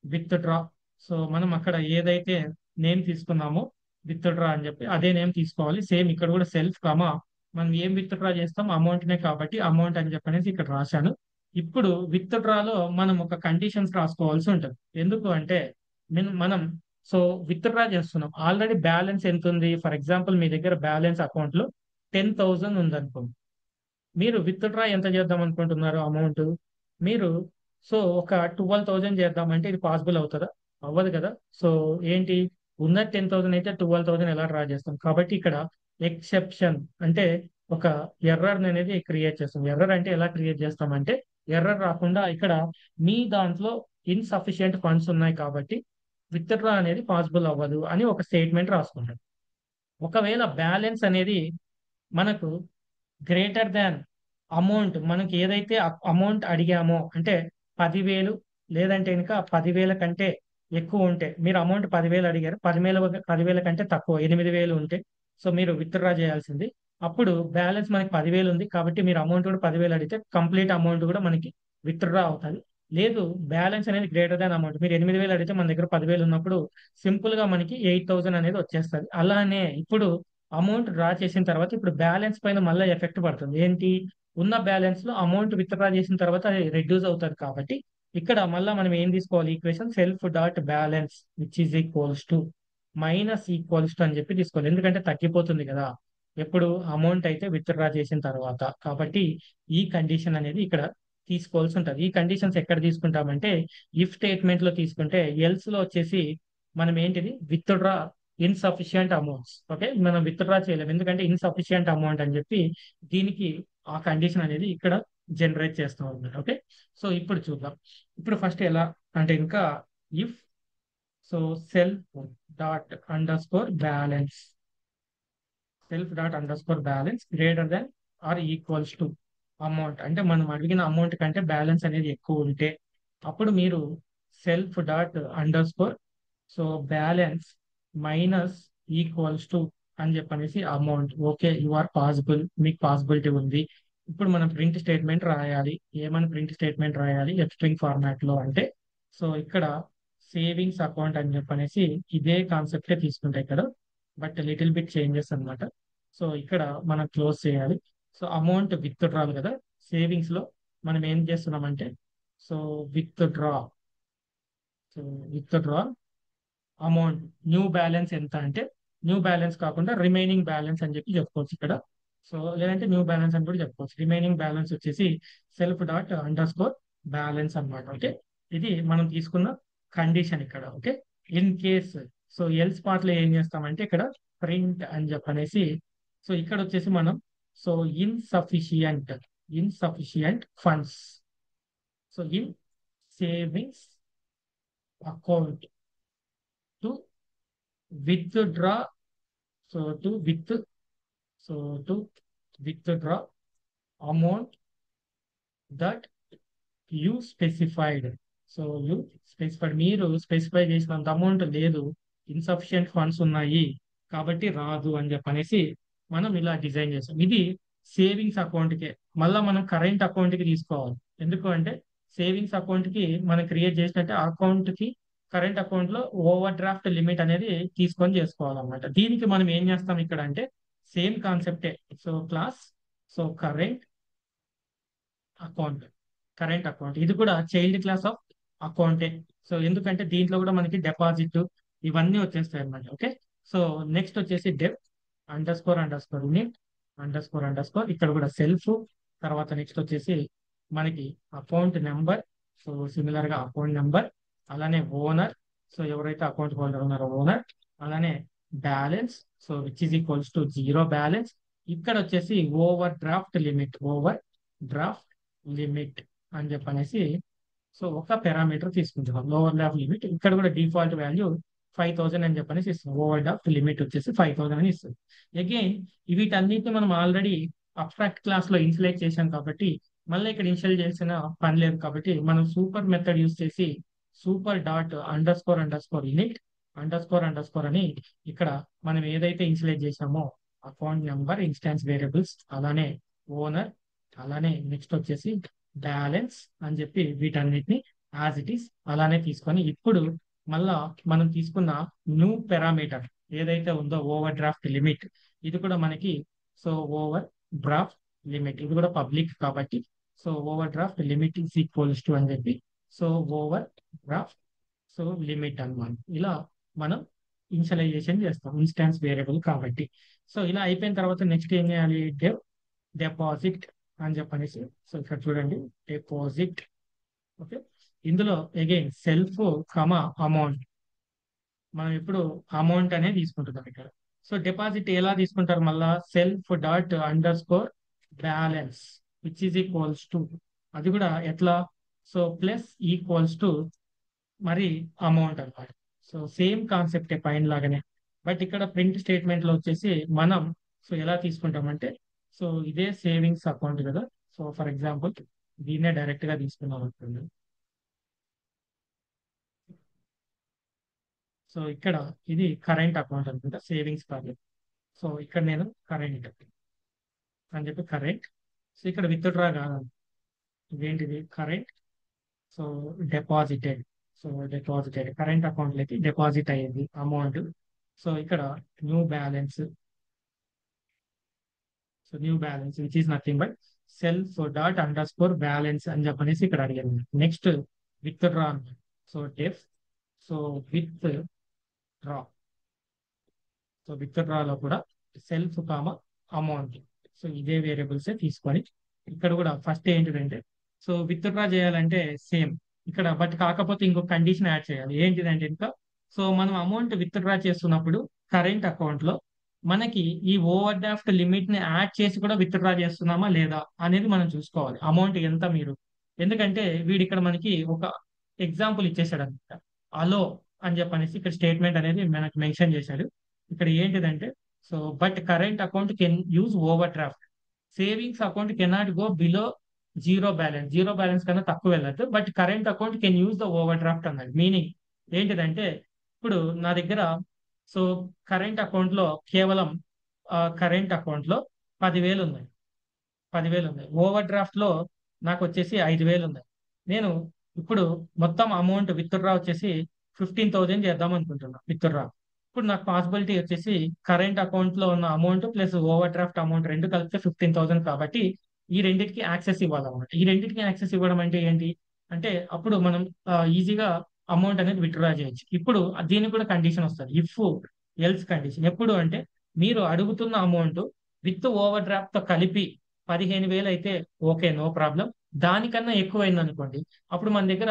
విత్ డ్రా, సో మనం అక్కడ ఏదైతే నేమ్ తీసుకున్నామో విత్ డ్రా అని చెప్పి అదే నేమ్ తీసుకోవాలి. సేమ్ ఇక్కడ కూడా సెల్ఫ్ కామా మనం ఏం విత్ డ్రా చేస్తాం అమౌంట్ నే కాబట్టి అమౌంట్ అని చెప్పనేసి ఇక్కడ రాశాను. ఇప్పుడు విత్ డ్రాలో మనం ఒక కండిషన్స్ రాసుకోవాల్సి ఉంటుంది. ఎందుకు అంటే మనం సో విత్ డ్రా చేస్తున్నాం, ఆల్రెడీ బ్యాలెన్స్ ఎంత ఉంది, ఫర్ ఎగ్జాంపుల్ మీ దగ్గర బ్యాలెన్స్ అకౌంట్ లో 10,000 ఉందనుకోండి. మీరు విత్ డ్రా ఎంత చేద్దాం అనుకుంటున్నారు అమౌంట్, మీరు సో ఒక 12,000 చేద్దామంటే ఇది పాసిబుల్ అవుతుందా, అవ్వదు కదా. సో ఏంటి, ఉన్న 10,000 అయితే 12,000 ఎలా డ్రా చేస్తాం, కాబట్టి ఇక్కడ ఎక్సెప్షన్ అంటే ఒక ఎర్రర్ అనేది క్రియేట్ చేస్తాం. ఎర్రర్ అంటే ఎలా క్రియేట్ చేస్తామంటే ఎర్రర్ రాకుండా ఇక్కడ మీ దాంట్లో ఇన్సఫిషియెంట్ ఫండ్స్ ఉన్నాయి కాబట్టి విత్ డ్రా అనేది పాసిబుల్ అవ్వదు అని ఒక స్టేట్మెంట్ రాసుకుంటాం. ఒకవేళ బ్యాలెన్స్ అనేది మనకు గ్రేటర్ దాన్ అమౌంట్, మనకి ఏదైతే అమౌంట్ అడిగామో అంటే 10,000 లేదంటే ఇంకా 10,000 కంటే ఎక్కువ ఉంటే, మీరు అమౌంట్ 10,000 అడిగారు, 10,000 కంటే తక్కువ 8,000 ఉంటే సో మీరు విత్డ్రా చేయాల్సింది. అప్పుడు బ్యాలెన్స్ మనకి 10,000 ఉంది కాబట్టి మీరు అమౌంట్ కూడా 10,000 అడిగితే కంప్లీట్ అమౌంట్ కూడా మనకి విత్డ్రా అవుతుంది. లేదు బ్యాలెన్స్ అనేది గ్రేటర్ దాన్ అమౌంట్, మీరు 8,000 అడిగితే మన దగ్గర 10,000 ఉన్నప్పుడు సింపుల్ గా మనకి 8,000 అనేది వచ్చేస్తుంది. అలానే ఇప్పుడు అమౌంట్ డ్రా చేసిన తర్వాత ఇప్పుడు బ్యాలెన్స్ పైన మళ్ళీ ఎఫెక్ట్ పడుతుంది. ఏంటి, ఉన్న బ్యాలెన్స్ లో అమౌంట్ విత్డ్రా చేసిన తర్వాత అది రెడ్యూస్ అవుతుంది కాబట్టి ఇక్కడ మళ్ళీ మనం ఏం తీసుకోవాలి, equation self dot balance which is equals to minus equals to అని చెప్పి తీసుకోవాలి. ఎందుకంటే తగ్గిపోతుంది కదా ఎప్పుడు అమౌంట్ అయితే విత్డ్రా చేసిన తర్వాత, కాబట్టి ఈ కండిషన్ అనేది ఇక్కడ తీసుకోవాల్సి ఉంటుంది. ఈ కండిషన్స్ ఎక్కడ తీసుకుంటామంటే ఇఫ్ స్టేట్మెంట్ లో తీసుకుంటే, ఎల్స్ లో వచ్చేసి మనం ఏంటిది విత్డ్రా ఇన్సఫిషియంట్ అమౌంట్స్. ఓకే, మనం విత్డ్రా చేయలేము ఎందుకంటే ఇన్సఫిషియంట్ అమౌంట్ అని చెప్పి దీనికి ఆ కండిషన్ అనేది ఇక్కడ జనరేట్ చేస్తాం అన్నమాట. ఓకే. సో ఇప్పుడు చూద్దాం. ఇప్పుడు ఫస్ట్ ఎలా అంటే ఇంకా if, so self dot underscore balance, self dot underscore balance greater than or equals to amount, అంటే మనం అడిగిన అమౌంట్ కంటే బ్యాలెన్స్ అనేది ఎక్కువ ఉంటే అప్పుడు మీరు self dot underscore so balance minus equals to అని చెప్పనేసి amount. Okay, you are possible, మీకు పాసిబిలిటీ ఉంది. ఇప్పుడు మనం ప్రింట్ స్టేట్మెంట్ రాయాలి. ఏమని ప్రింట్ స్టేట్మెంట్ రాయాలి ఎఫ్ స్ట్రింగ్ ఫార్మాట్ లో అంటే, సో ఇక్కడ సేవింగ్స్ అకౌంట్ అని చెప్పనేసి ఇదే కాన్సెప్టే తీసుకుంటే ఇక్కడ బట్ లిటిల్ బిట్ చేంజెస్ అన్నమాట. సో ఇక్కడ మనం క్లోజ్ చేయాలి. సో అమౌంట్ విత్ డ్రాల్ కదా, సేవింగ్స్ లో మనం ఏం చేస్తున్నామంటే so withdraw, so withdraw amount new balance ఎంత అంటే న్యూ బ్యాలెన్స్ కాకుండా రిమైనింగ్ బ్యాలెన్స్ అని చెప్పి చెప్పుకోవచ్చు ఇక్కడ. సో లేదంటే న్యూ బ్యాలెన్స్ అని కూడా చెప్పుకోవచ్చు. రిమైనింగ్ బ్యాలెన్స్ వచ్చేసి self dot underscore balance అనమాట. ఓకే, ఇది మనం తీసుకున్న కండిషన్ ఇక్కడ. Okay, in case so else part లో ఏం చేస్తామంటే ఇక్కడ ప్రింట్ అని చెప్పనేసి, సో ఇక్కడ వచ్చేసి మనం so insufficient, insufficient funds, so in savings account to withdraw, so to with, so to withdraw amount that you specified, so you specified, మీరు స్పెసిఫై చేసినంత అమౌంట్ లేదు, ఇన్సఫిషియెంట్ ఫండ్స్ ఉన్నాయి కాబట్టి రాదు అని చెప్పనేసి మనం ఇలా డిజైన్ చేస్తాం. ఇది సేవింగ్స్ అకౌంట్కే. మళ్ళీ మనం కరెంట్ అకౌంట్కి తీసుకోవాలి. ఎందుకు అంటే సేవింగ్స్ అకౌంట్కి మనం క్రియేట్ చేసినట్టే అకౌంట్కి కరెంట్ అకౌంట్ లో ఓవర్ డ్రాఫ్ట్ లిమిట్ అనేది తీసుకొని చేసుకోవాలన్నమాట. దీనికి మనం ఏం చేస్తాం ఇక్కడ అంటే సేమ్ కాన్సెప్టే. So class, so account current account ఇది కూడా చైల్డ్ క్లాస్ ఆఫ్ అకౌంటే. సో ఎందుకంటే దీంట్లో కూడా మనకి డిపాజిట్ ఇవన్నీ వచ్చేస్తాయి అన్నమాట. ఓకే. సో నెక్స్ట్ వచ్చేసి def underscore init underscore ఇక్కడ కూడా సెల్ఫ్. తర్వాత నెక్స్ట్ వచ్చేసి మనకి అకౌంట్ నెంబర్. సో సిమిలర్ గా అకౌంట్ నెంబర్, అలానే ఓనర్. సో ఎవరైతే అకౌంట్ హోల్డర్ ఉన్నారో ఓనర్. అలానే balance, so which is equals to zero balance. ఇక్కడ వచ్చేసి ఓవర్ డ్రాఫ్ట్ లిమిట్ అని చెప్పనేసి సో ఒక పారామీటర్ తీసుకుంటున్నాం. లోవర్ డ్రాఫ్ట్ లిమిట్ ఇక్కడ కూడా డిఫాల్ట్ వాల్యూ 5,000 అని చెప్పనేసి ఇస్తాం. ఓవర్ డ్రాఫ్ట్ లిమిట్ వచ్చేసి 5,000 అని ఇస్తుంది. అగైన్ వీటన్నిటిని మనం ఆల్రెడీ అబ్స్ట్రాక్ట్ క్లాస్ లో ఇన్సులేట్ చేశాం కాబట్టి మళ్ళీ ఇక్కడ ఇన్షియల్ చేసిన పని లేదు. కాబట్టి మనం సూపర్ మెథడ్ యూస్ చేసి super dot underscore init under score అని ఇక్కడ మనం ఏదైతే ఇన్సులేట్ చేసామో అకౌంట్ నెంబర్, ఇన్స్టాన్స్ వేరియబుల్స్, అలానే ఓనర్, అలానే నెక్స్ట్ వచ్చేసి బ్యాలెన్స్ అని చెప్పి వీటన్నిటిని యాజ్ ఇట్ ఈస్ అలానే తీసుకొని ఇప్పుడు మళ్ళా మనం తీసుకున్న న్యూ పారామీటర్ ఏదైతే ఉందో ఓవర్ డ్రాఫ్ట్ లిమిట్, ఇది కూడా మనకి సో ఓవర్ డ్రాఫ్ట్ లిమిట్ ఇది కూడా పబ్లిక్ కాబట్టి so overdraft limit is equals to అని చెప్పి so over draft so limit అన్నమాట. ఇలా మనం ఇనిషియలైజేషన్ చేస్తాం ఇన్స్టాన్స్ వేరియబుల్ కాబట్టి. సో ఇలా అయిపోయిన తర్వాత నెక్స్ట్ ఏం చేయాలి, డిపాజిట్ అని చెప్పనేసి. సో ఇక్కడ చూడండి డిపాజిట్. ఓకే. ఇందులో అగైన్ సెల్ఫ్ అమౌంట్, మనం ఇప్పుడు అమౌంట్ అనేది తీసుకుంటున్నాం ఇక్కడ. సో డిపాజిట్ ఎలా తీసుకుంటారు, మళ్ళా self dot underscore balance which is equals to, అది కూడా ఎట్లా, సో ప్లస్ ఈక్వల్స్ టు మరి అమౌంట్ అన్నమాట. సో సేమ్ కాన్సెప్టే పైన లాగానే. బట్ ఇక్కడ ప్రింట్ స్టేట్మెంట్ లో వచ్చేసి మనం సో ఎలా తీసుకుంటామంటే సో ఇదే సేవింగ్స్ అకౌంట్ కదా. సో ఫర్ ఎగ్జాంపుల్ దీన్నే డైరెక్ట్ గా తీసుకున్నాం అనుకోండి. సో ఇక్కడ ఇది కరెంట్ అకౌంట్ అనుకుంటా, సేవింగ్స్ కాదు. సో ఇక్కడ నేను కరెంట్ అని చెప్పి కరెంట్. సో ఇక్కడ విత్డ్రా కాదు, ఇదేంటిది current. So deposited. So deposited current account లోకి డిపాజిట్ అయ్యింది అమౌంట్. సో ఇక్కడ new balance. So new balance which is nothing but self dot underscore balance అని చెప్పనేసి ఇక్కడ అడిగాను. Next withdraw. So def, so withdraw. So విత్ డ్రాలో కూడా సెల్ఫ్ అమౌంట్. సో ఇదే వేరియబుల్స్ తీసుకొని ఇక్కడ కూడా ఫస్ట్ ఏంటిదంటే సో విత్ డ్రా చేయాలంటే సేమ్ ఇక్కడ, బట్ కాకపోతే ఇంకొక కండిషన్ యాడ్ చేయాలి. ఏంటిదంటే ఇంకా సో మనం అమౌంట్ విత్ డ్రా చేస్తున్నప్పుడు కరెంట్ అకౌంట్ లో మనకి ఈ ఓవర్ డ్రాఫ్ట్ లిమిట్ ని యాడ్ చేసి కూడా విత్ డ్రా చేస్తున్నామా లేదా అనేది మనం చూసుకోవాలి. అమౌంట్ ఎంత మీరు, ఎందుకంటే వీడు ఇక్కడ మనకి ఒక ఎగ్జాంపుల్ ఇచ్చేసాడు అనమాట. అలో అని చెప్పనేసి ఇక్కడ స్టేట్మెంట్ అనేది మనకు మెన్షన్ చేశాడు. ఇక్కడ ఏంటిదంటే so but current account can use over draft, savings account cannot go below zero balance కన్నా తక్కువ వెళ్ళదు, but current account can use the over draft అన్నది. మీనింగ్ ఏంటిదంటే ఇప్పుడు నా దగ్గర సో కరెంట్ అకౌంట్ లో కేవలం కరెంట్ అకౌంట్ లో 10,000 ఉన్నాయి. 10,000 ఉన్నాయి. ఓవర్ డ్రాఫ్ట్ లో నాకు వచ్చేసి 5,000 ఉన్నాయి. నేను ఇప్పుడు మొత్తం అమౌంట్ విత్ డ్రా వచ్చేసి 15,000 చేద్దాం అనుకుంటున్నా విత్ డ్రా. ఇప్పుడు నాకు పాసిబిలిటీ వచ్చేసి కరెంట్ అకౌంట్ లో ఉన్న amount plus over draft amount రెండు కలిపితే 15,000 కాబట్టి ఈ రెండింటికి యాక్సెస్ ఇవ్వాలన్నమాట. ఈ రెండింటికి యాక్సెస్ ఇవ్వడం అంటే ఏంటి అంటే అప్పుడు మనం ఈజీగా అమౌంట్ అనేది విత్డ్రా చేయొచ్చు. ఇప్పుడు దీనికి కూడా కండిషన్ వస్తుంది, ఇఫ్ ఎల్స్ కండిషన్. ఎప్పుడు అంటే మీరు అడుగుతున్న అమౌంట్ విత్ ఓవర్ డ్రాఫ్ట్ తో కలిపి 15,000 అయితే ఓకే, నో ప్రాబ్లం. దానికన్నా ఎక్కువైంది అనుకోండి, అప్పుడు మన దగ్గర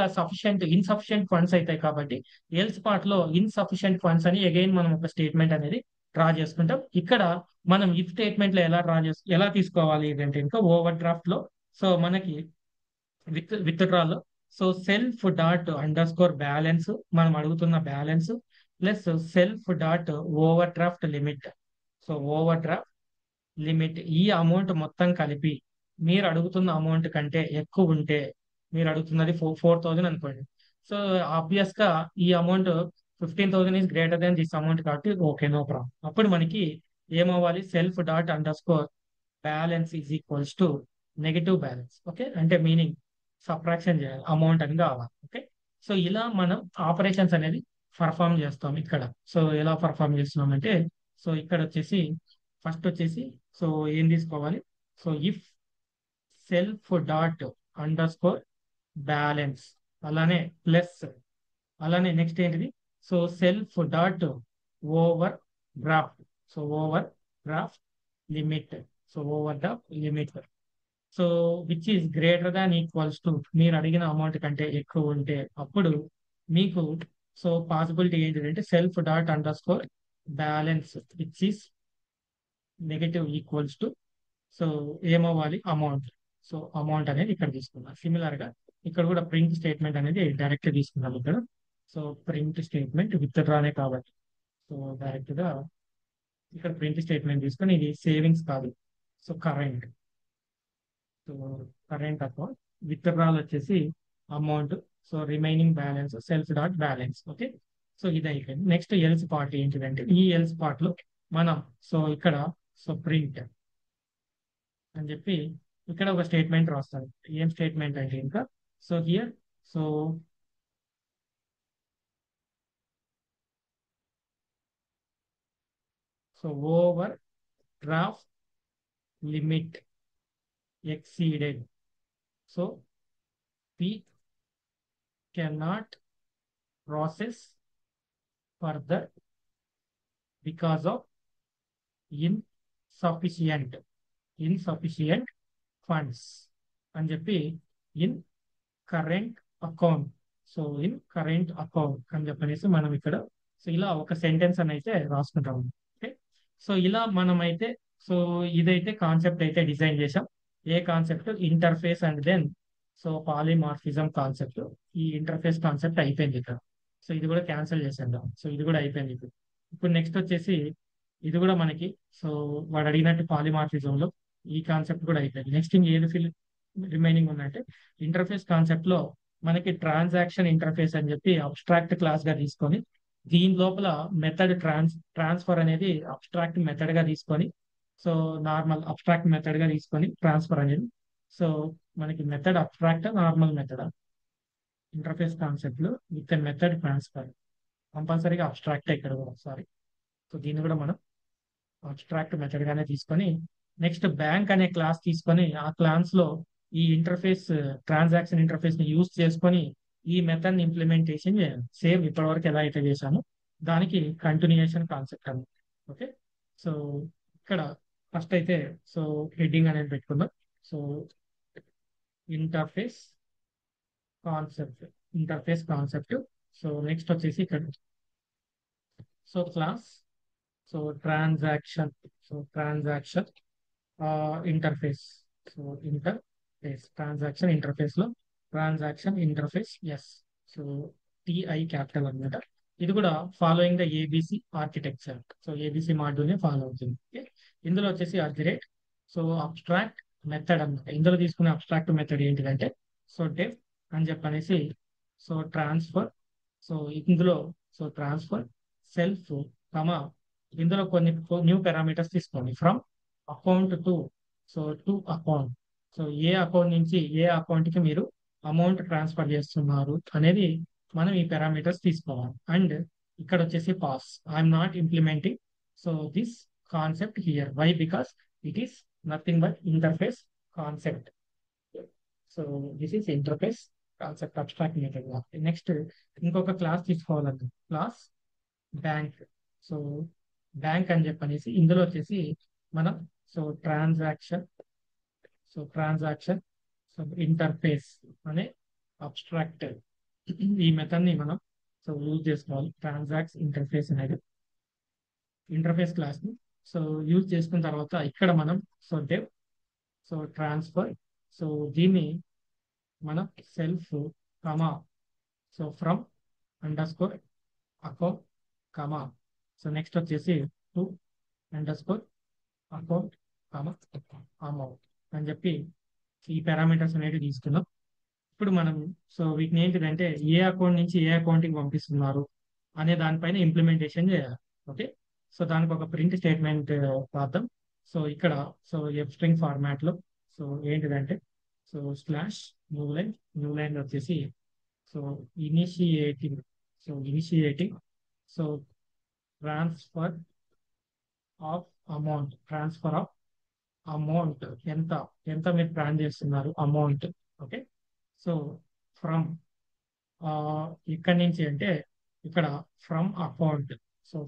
ఇన్సఫిషియెంట్ ఫండ్స్ అవుతాయి. కాబట్టి ఎల్స్ పార్ట్ లో ఇన్సఫిషియెంట్ ఫండ్స్ అని అగైన్ మనం ఒక స్టేట్మెంట్ అనేది డ్రా చేసుకుంటాం. ఇక్కడ మనం ఇఫ్ స్టేట్మెంట్ లో ఎలా తీసుకోవాలి అంటే ఇంకా ఓవర్ డ్రాఫ్ట్ లో సో మనకి విత్ డ్రాలో so self dot underscore balance మనం అడుగుతున్న balance plus self dot overdraft limit. So overdraft limit ఈ అమౌంట్ మొత్తం కలిపి మీరు అడుగుతున్న అమౌంట్ కంటే ఎక్కువ ఉంటే, మీరు అడుగుతున్నది 4,000 అనుకోండి, సో ఆబ్వియస్ గా ఈ amount 15,000 is greater than this amount కాబట్టి ఓకే నో ప్రాబ్లం. అప్పుడు మనకి ఏమవ్వాలి, self dot underscore balance is equals to negative balance. Okay, అంటే మీనింగ్ సబ్ట్రాక్షన్ చేయాలి అమౌంట్ అని కావాలి. ఓకే, సో ఇలా మనం ఆపరేషన్స్ అనేది పర్ఫామ్ చేస్తాం ఇక్కడ. సో ఎలా పర్ఫామ్ చేస్తున్నాం అంటే, సో ఇక్కడ వచ్చేసి ఫస్ట్ వచ్చేసి సో ఏం తీసుకోవాలి, so if self dot underscore balance, అలానే ప్లస్, అలానే నెక్స్ట్ ఏంటిది, so self dot overdraft, so overdraft limit, so over the limit, so which is greater than equals to, మీరు అడిగిన అమౌంట్ కంటే ఎక్కువ ఉంటే అప్పుడు మీకు సో పాసిబిలిటీ ఏంటిదంటే self dot underscore balance which is negative equals to, so ఏమవ్వాలి అమౌంట్, సో అమౌంట్ అనేది ఇక్కడ తీసుకున్నాం. సిమిలర్ గా ఇక్కడ కూడా ప్రింట్ స్టేట్మెంట్ అనేది డైరెక్ట్ తీసుకున్నాం ఇక్కడ. సో ప్రింట్ స్టేట్మెంట్ విత్ డ్రానే కాబట్టి సో డైరెక్ట్ గా ఇక్కడ ప్రింట్ స్టేట్మెంట్ తీసుకొని, ఇది సేవింగ్స్ కాదు, so current, so current account, withdrawal వచ్చేసి amount, so remaining balance self dot balance. Okay, so ఇది అయిపోయింది. నెక్స్ట్ ఎల్స్ పార్ట్ ఏంటిదంటే, ఈ ఎల్స్ పార్ట్ లో మనం సో ఇక్కడ సో ప్రింట్ అని చెప్పి ఇక్కడ ఒక స్టేట్మెంట్ రాస్తాను. ఏం స్టేట్మెంట్ అంటే ఇంకా, so here so so overdraft limit exceeded, so we cannot process further because of insufficient funds అని చెప్పి in current account, so in current account అని చెప్పనేసి మనం ఇక్కడ సో ఇలా ఒక సెంటెన్స్ అని అయితే రాసుకుంటాము. ఓకే, సో ఇలా మనం అయితే సో ఇదైతే కాన్సెప్ట్ అయితే డిజైన్ చేసాం. ఏ concept, interface and then so polymorphism concept. ఈ ఇంటర్ఫేస్ కాన్సెప్ట్ అయిపోయింది ఇక్కడ. సో ఇది కూడా క్యాన్సిల్ చేసేద్దాం. సో ఇది కూడా అయిపోయింది ఇప్పుడు. ఇప్పుడు నెక్స్ట్ వచ్చేసి ఇది కూడా మనకి సో వాడు అడిగినట్టు పాలిమార్ఫిజం లో ఈ కాన్సెప్ట్ కూడా అయిపోయింది. నెక్స్ట్ ఇంక ఏది ఫిల్ రిమైనింగ్ ఉందంటే, ఇంటర్ఫేస్ కాన్సెప్ట్ లో మనకి ట్రాన్సాక్షన్ ఇంటర్ఫేస్ అని చెప్పి అబ్స్ట్రాక్ట్ క్లాస్ గా తీసుకొని, దీని లోపల మెథడ్ ట్రాన్స్ఫర్ అనేది అబ్స్ట్రాక్ట్ మెథడ్ గా తీసుకొని, సో నార్మల్ అబ్స్ట్రాక్ట్ మెథడ్ గా తీసుకొని ట్రాన్స్ఫర్ అనేది, సో మనకి method abstract normal method interface concept లో విత్ మెథడ్ ట్రాన్స్ఫర్ కంపల్సరీగా అబ్స్ట్రాక్ట్ ఇక్కడ కూడా సారీ. సో దీన్ని కూడా మనం అబ్స్ట్రాక్ట్ మెథడ్ గానే తీసుకొని, నెక్స్ట్ బ్యాంక్ అనే క్లాస్ తీసుకొని ఆ క్లాస్ లో ఈ ఇంటర్ఫేస్ ట్రాన్సాక్షన్ ఇంటర్ఫేస్ ని యూజ్ చేసుకొని ఈ మెథడ్ ని ఇంప్లిమెంటేషన్ చేయాలి. సేమ్ ఇప్పటివరకు ఎలా అయితే చేశామో దానికి కంటిన్యూషన్ కాన్సెప్ట్ అన్నమాట. ఓకే, సో ఇక్కడ ఫస్ట్ అయితే సో హెడ్డింగ్ అనేది పెట్టుకుందాం. So interface concept, interface concept. So next వచ్చేసి ఇక్కడ so class, so transaction, so transaction interface, so interface transaction interface లో transaction interface S, so TI capital అనమాట. ఇది కూడా following the ABC architecture, so ABC module ని follow అవుతుంది. Okay, ఇందులో వచ్చేసి అర్జరేట్, సో అబ్స్ట్రాక్ట్ మెథడ్ అనమాట. ఇందులో తీసుకునే అబ్స్ట్రాక్ట్ మెథడ్ ఏంటిదంటే సో డెఫ్ అని చెప్పనేసి, సో ట్రాన్స్ఫర్, సో ఇందులో సో ట్రాన్స్ఫర్ సెల్ఫ్ కమా, ఇందులో కొన్ని న్యూ పారామీటర్స్ తీసుకోండి, from account to, so to account, so ఏ అకౌంట్ నుంచి ఏ అకౌంట్ కి మీరు అమౌంట్ ట్రాన్స్ఫర్ చేస్తున్నారు అనేది మనం ఈ పారామీటర్స్ తీసుకోవాలి. అండ్ ఇక్కడ వచ్చేసి pass, I'm not implementing so this concept here, why because it is nothing but interface concept. So this is interface concept abstract method. Next ఇంకొక క్లాస్ తీసుకోవాలండి, క్లాస్ బ్యాంక్. సో బ్యాంక్ అని చెప్పనేసి ఇందులో వచ్చేసి మనం so transaction, so transaction so interface అనే abstract ఈ method ని మనం సో యూజ్ చేసుకోవాలి. ట్రాన్సాక్స్ ఇంటర్ఫేస్ అనేది ఇంటర్ఫేస్ క్లాస్ ని సో యూజ్ చేసుకున్న తర్వాత ఇక్కడ మనం so dev, so transfer, so దీన్ని మనం self comma, so from underscore account comma, so next వచ్చేసి to underscore account comma amount అని చెప్పి ఈ పారామీటర్స్ అనేవి తీసుకున్నాం. ఇప్పుడు మనం సో వీటిని ఏంటిదంటే ఏ అకౌంట్ నుంచి ఏ అకౌంట్కి పంపిస్తున్నారు అనే దానిపైన ఇంప్లిమెంటేషన్ చేయాలి. ఓకే, సో దానికి ఒక ప్రింట్ స్టేట్మెంట్ రాద్దాం. సో ఇక్కడ సో ఎఫ్ స్ట్రింగ్ ఫార్మాట్ లో సో ఏంటిదంటే సో స్లాష్ న్యూ లైన్ వచ్చేసి so initiating initiating so transfer of transfer of amount ఎంత ఎంత మీరు ప్లాన్ చేస్తున్నారు అమౌంట్. ఓకే, సో ఫ్రమ్ ఇక్కడి నుంచి అంటే ఇక్కడ from account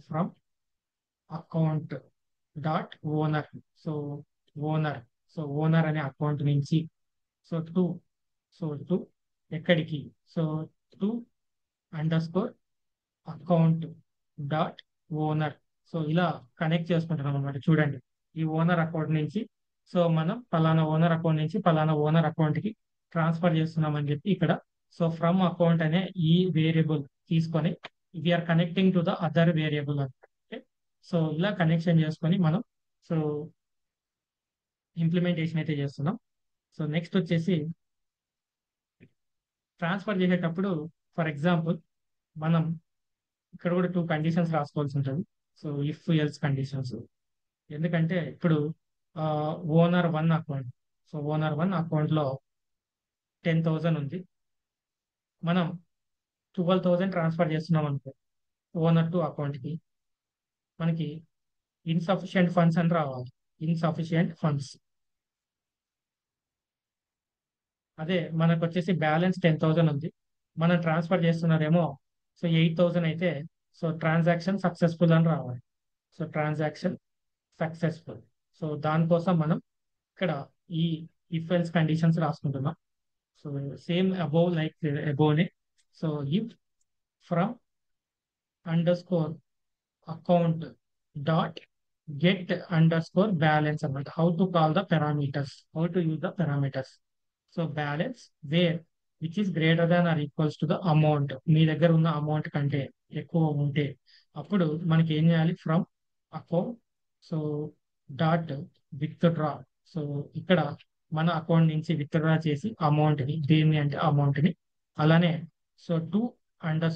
from account dot owner so owner owner అనే అకౌంట్ నుంచి సో టు టు ఎక్కడికి so to under account dot owner. So ఇలా కనెక్ట్ చేసుకుంటున్నాం అనమాట. చూడండి, ఈ ఓనర్ అకౌంట్ నుంచి సో మనం పలానా ఓనర్ అకౌంట్ నుంచి పలానా ఓనర్ అకౌంట్ కి ట్రాన్స్ఫర్ చేస్తున్నాం అని చెప్పి ఇక్కడ సో ఫ్రమ్ అకౌంట్ అనే ఈ వేరియబుల్ తీసుకొని we're connecting to the other variable అంటే సో ఇలా కనెక్షన్ చేసుకొని మనం సో ఇంప్లిమెంటేషన్ అయితే చేస్తున్నాం. సో నెక్స్ట్ వచ్చేసి ట్రాన్స్ఫర్ చేసేటప్పుడు ఫర్ ఎగ్జాంపుల్ మనం ఇక్కడ కూడా 2 కండిషన్స్ రాసుకోవాల్సి ఉంటుంది. So if else conditions. ఎందుకంటే ఇప్పుడు ఓనర్ 1 అకౌంట్ ఓనర్ 1 అకౌంట్ లో 10,000 ఉంది. మనం 12,000 ట్రాన్స్ఫర్ చేస్తున్నాం అనుకో ఓనర్ 2 అకౌంట్ కి, మనకి ఇన్సఫిషియంట్ ఫండ్స్ అని రావాలి. Insufficient funds. అదే మనకు వచ్చేసి బ్యాలెన్స్ 10,000 ఉంది, మనం ట్రాన్స్ఫర్ చేస్తున్నారేమో సో 8,000 అయితే సో ట్రాన్సాక్షన్ సక్సెస్ఫుల్ అని రావాలి. So transaction successful. సో దానికోసం మనం ఇక్కడ ఈ ఇఫ్ ఎల్స్ కండిషన్స్ రాసుకుంటున్నాం. సో సేమ్ అబోవ్ లైక్ అబోవ్నే. So if from under account dot get balance అన్నమాట. How to call the parameters, how to use the parameters. So balance where which is greater than or equals to the amount. మీ దగ్గర ఉన్న amount కంటే ఎక్కువ ఉంటే అప్పుడు మనకి ఏం చేయాలి, from account so dot withdraw. So ఇక్కడ మన అకౌంట్ నుంచి విత్డ్రా చేసి అమౌంట్ ని, దేన్ని అంటే అమౌంట్ ని. అలానే సో టు అండర్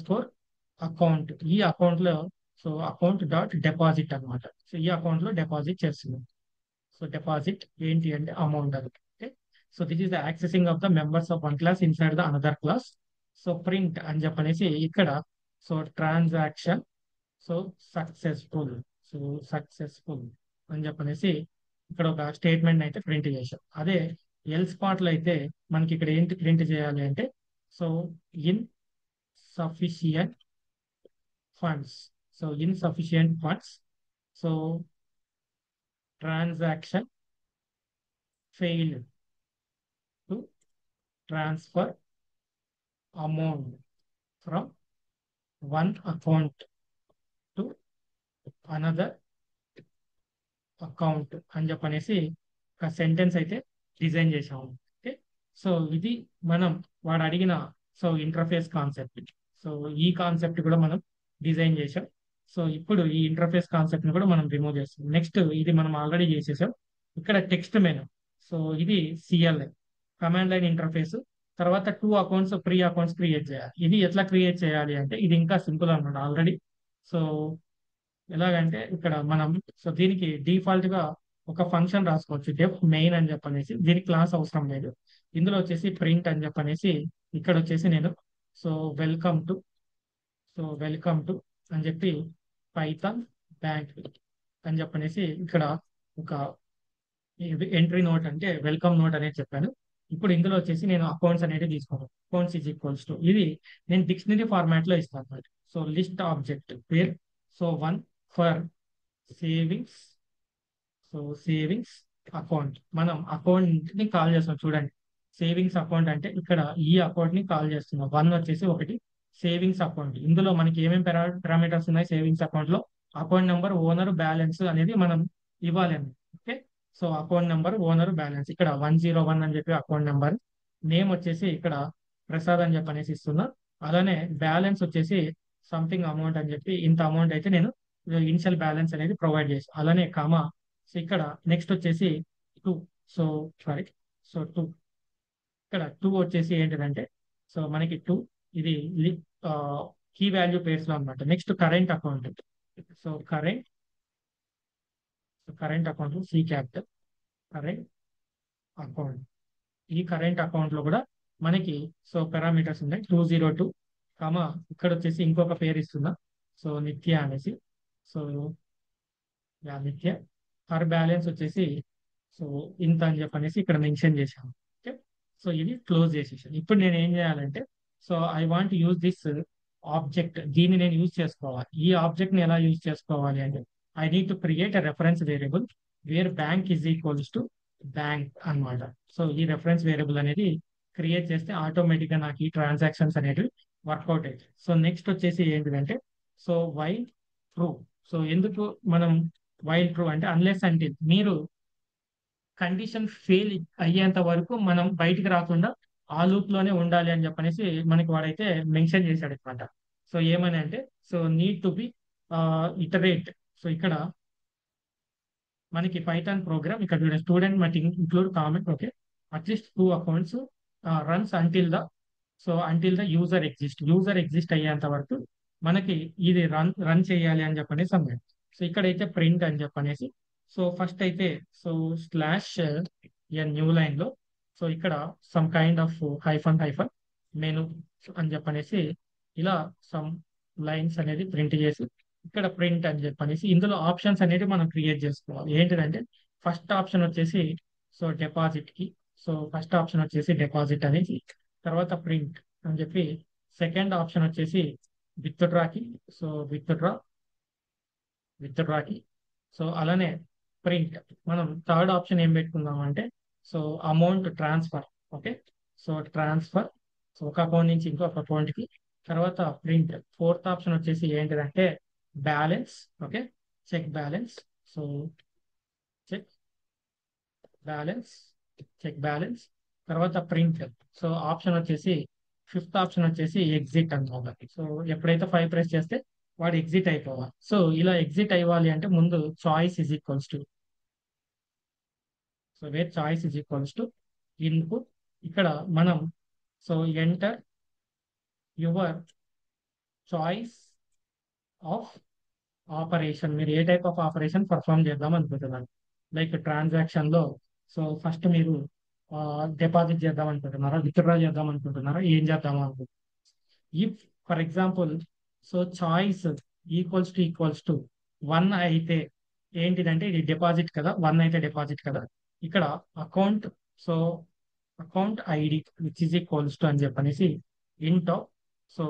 అకౌంట్, ఈ అకౌంట్ లో సో అకౌంట్ డాట్ డిపాజిట్ అన్నమాట. సో ఈ అకౌంట్ లో డిపాజిట్ చేస్తున్నాం. సో డిపాజిట్ ఏంటి అంటే అమౌంట్ అది. Okay, so this is the accessing of the members of one class inside the another class. So print అని చెప్పనేసి ఇక్కడ so transaction so successful so successful అని చెప్పనేసి ఇక్కడ ఒక స్టేట్మెంట్ అయితే ప్రింట్ చేశాం. అదే ఎల్స్ పార్ట్ లో అయితే మనకి ఇక్కడ ఏంటి ప్రింట్ చేయాలి అంటే so in sufficient funds. So insufficient funds so transaction failed to transfer amount from one account to another account అని చెప్పనేసి ఒక సెంటెన్స్ అయితే డిజైన్ చేసాము. ఓకే, సో ఇది మనం వాడు అడిగిన సో ఇంటర్ఫేస్ కాన్సెప్ట్. సో ఈ కాన్సెప్ట్ కూడా మనం డిజైన్ చేసాం. సో ఇప్పుడు ఈ ఇంటర్ఫేస్ కాన్సెప్ట్ ని కూడా మనం రిమూవ్ చేస్తాం. నెక్స్ట్ ఇది మనం ఆల్రెడీ చేసేసాం. ఇక్కడ టెక్స్ట్ మెనూ. సో ఇది సిఎల్ఐ కమాండ్ లైన్ ఇంటర్ఫేస్. తర్వాత 2 అకౌంట్స్ ప్రీ అకౌంట్స్ క్రియేట్ చేయాలి. ఇది ఎట్లా క్రియేట్ చేయాలి అంటే ఇది ఇంకా సింపుల్ అన్నమాట ఆల్రెడీ. సో ఎలాగంటే ఇక్కడ మనం సో దీనికి డిఫాల్ట్ గా ఒక ఫంక్షన్ రాసుకోవచ్చు, డెఫ్ మెయిన్ అని చెప్పనేసి. దీనికి క్లాస్ అవసరం లేదు. ఇందులో వచ్చేసి ప్రింట్ అని చెప్పనేసి ఇక్కడ వచ్చేసి నేను సో వెల్కమ్ టు అని చెప్పి పైథాన్ బ్యాంక్ అని చెప్పనేసి ఇక్కడ ఒక ఎంట్రీ నోట్ అంటే వెల్కమ్ నోట్ అనేది చెప్పాను. ఇప్పుడు ఇందులో వచ్చేసి నేను అకౌంట్స్ అనేది తీసుకున్నాను. అకౌంట్స్ ఈజ్ ఈక్వల్స్ టు ఇది నేను డిక్షనరీ ఫార్మాట్ లో ఇస్తాను. So list object pair so 1 for savings savings account. మనం అకౌంట్ ని కాల్ చేస్తాం. చూడండి, సేవింగ్స్ అకౌంట్ అంటే ఇక్కడ ఈ అకౌంట్ ని కాల్ చేస్తున్నాం. 1 వచ్చేసి ఒకటి సేవింగ్స్ అకౌంట్. ఇందులో మనకి ఏమేమి పారామీటర్స్ ఉన్నాయి సేవింగ్స్ అకౌంట్ లో? అకౌంట్ నెంబర్, ఓనర్, బ్యాలెన్స్ అనేది మనం ఇవ్వాలి. Okay, so account number, owner, balance ఇక్కడ 101 అని చెప్పి అకౌంట్ నెంబర్. నేమ్ వచ్చేసి ఇక్కడ ప్రసాద్ అని చెప్పి అనేసి ఇస్తున్నా. అలానే బ్యాలెన్స్ వచ్చేసి సంథింగ్ అమౌంట్ అని చెప్పి ఇంత అమౌంట్ అయితే నేను ఇనిషియల్ బ్యాలెన్స్ అనేది ప్రొవైడ్ చేసి అలానే కామా. సో ఇక్కడ నెక్స్ట్ వచ్చేసి 2 సో సారీ సో 2 ఇక్కడ టూ వచ్చేసి ఏంటిదంటే సో మనకి టూ ఇది కీ వాల్యూ పేర్స్ లో అనమాట. Next current account. So current account C capital current account. ఈ కరెంట్ అకౌంట్ లో కూడా మనకి సో పారామీటర్స్ ఉన్నాయి 202 కామా ఇక్కడ వచ్చేసి ఇంకొక పేరు ఇస్తున్నా సో నిత్య అనేసి. సో నిత్య హర్ బ్యాలెన్స్ వచ్చేసి సో ఇంత అని చెప్పనేసి ఇక్కడ మెన్షన్ చేశాను. ఓకే, సో ఇది క్లోజ్ చేసేసాను. ఇప్పుడు నేను ఏం చేయాలంటే so I want use this object, దీన్ని నేను యూజ్ చేసుకోవాలి. ఈ ఆబ్జెక్ట్ ని ఎలా యూజ్ చేసుకోవాలి అంటే I need to create a reference variable where bank is equals to bank అన్నమాట. సో ఈ రెఫరెన్స్ వేరియబుల్ అనేది క్రియేట్ చేస్తే ఆటోమేటిక్ గా నాకు ఈ ట్రాన్సాక్షన్స్ అనేవి వర్కౌట్ అవుతాయి. సో నెక్స్ట్ వచ్చేసి ఏంటిదంటే సో వైల్ ట్రూ. సో ఎందుకు మనం వైల్ ట్రూ అంటే అన్లెస్ అంటే మీరు కండిషన్ ఫెయిల్ అయ్యేంత వరకు మనం బయటికి రాకుండా ఆ లూప్ లోనే ఉండాలి అని చెప్పనేసి మనకి వాడైతే మెన్షన్ చేశాడు అనమాట. సో ఏమని అంటే so need to be iterate. So ఇక్కడ మనకి పైథాన్ ప్రోగ్రామ్ ఇక్కడ చూడండి, స్టూడెంట్ మట్ include comment. Okay, at least two accounts runs until the user exist అయ్యేంత వరకు మనకి ఇది రన్ చేయాలి అని చెప్పనేసి అన్నాడు. సో ఇక్కడైతే ప్రింట్ అని చెప్పనేసి సో ఫస్ట్ అయితే సో స్లాష్ న్యూ లైన్ లో సో ఇక్కడ some kind of hyphen menu అని చెప్పనేసి ఇలా సమ్ లైన్స్ అనేది ప్రింట్ చేసి ఇక్కడ ప్రింట్ అని చెప్పనేసి ఇందులో ఆప్షన్స్ అనేది మనం క్రియేట్ చేసుకోవాలి. ఏంటిదంటే ఫస్ట్ ఆప్షన్ వచ్చేసి సో డిపాజిట్ కి, సో ఫస్ట్ ఆప్షన్ వచ్చేసి డిపాజిట్ అనేది, తర్వాత ప్రింట్ అని చెప్పి సెకండ్ ఆప్షన్ వచ్చేసి విత్డ్రాకి, సో విత్డ్రాకి సో అలానే ప్రింట్. మనం థర్డ్ ఆప్షన్ ఏం పెట్టుకుందాం అంటే so amount transfer. Okay, so transfer so ఒక అకౌంట్ నుంచి ఇంకొక అకౌంట్ కి, తర్వాత ప్రింట్. ఫోర్త్ ఆప్షన్ వచ్చేసి ఏంటిదంటే balance. Okay, check balance. So check balance తర్వాత ప్రింట్. సో ఆప్షన్ వచ్చేసి ఫిఫ్త్ ఆప్షన్ వచ్చేసి ఎగ్జిట్ అన్నమాట. సో ఎప్పుడైతే 5 ప్రెస్ చేస్తే వాడు ఎగ్జిట్ అయిపోవాలి. సో ఇలా ఎగ్జిట్ అవ్వాలి అంటే ముందు choice is equals to so where choice is equals to input. ఇక్కడ మనం so enter your choice of operation, మీరు ఏ టైప్ ఆఫ్ ఆపరేషన్ పర్ఫామ్ చేద్దాం అనుకుంటున్నారు. లైక్ ట్రాన్సాక్షన్ లో సో ఫస్ట్ మీరు డిపాజిట్ చేద్దాం అనుకుంటున్నారా, విత్డ్రా చేద్దాం అనుకుంటున్నారా, ఏం చేద్దాం అనుకుంటున్నారు. If for example so choice equals to 1 అయితే ఏంటిదంటే ఇది డిపాజిట్ కదా, 1 అయితే డిపాజిట్ కదా. ఇక్కడ account so account ID which is equals to అని చెప్పనేసి int of so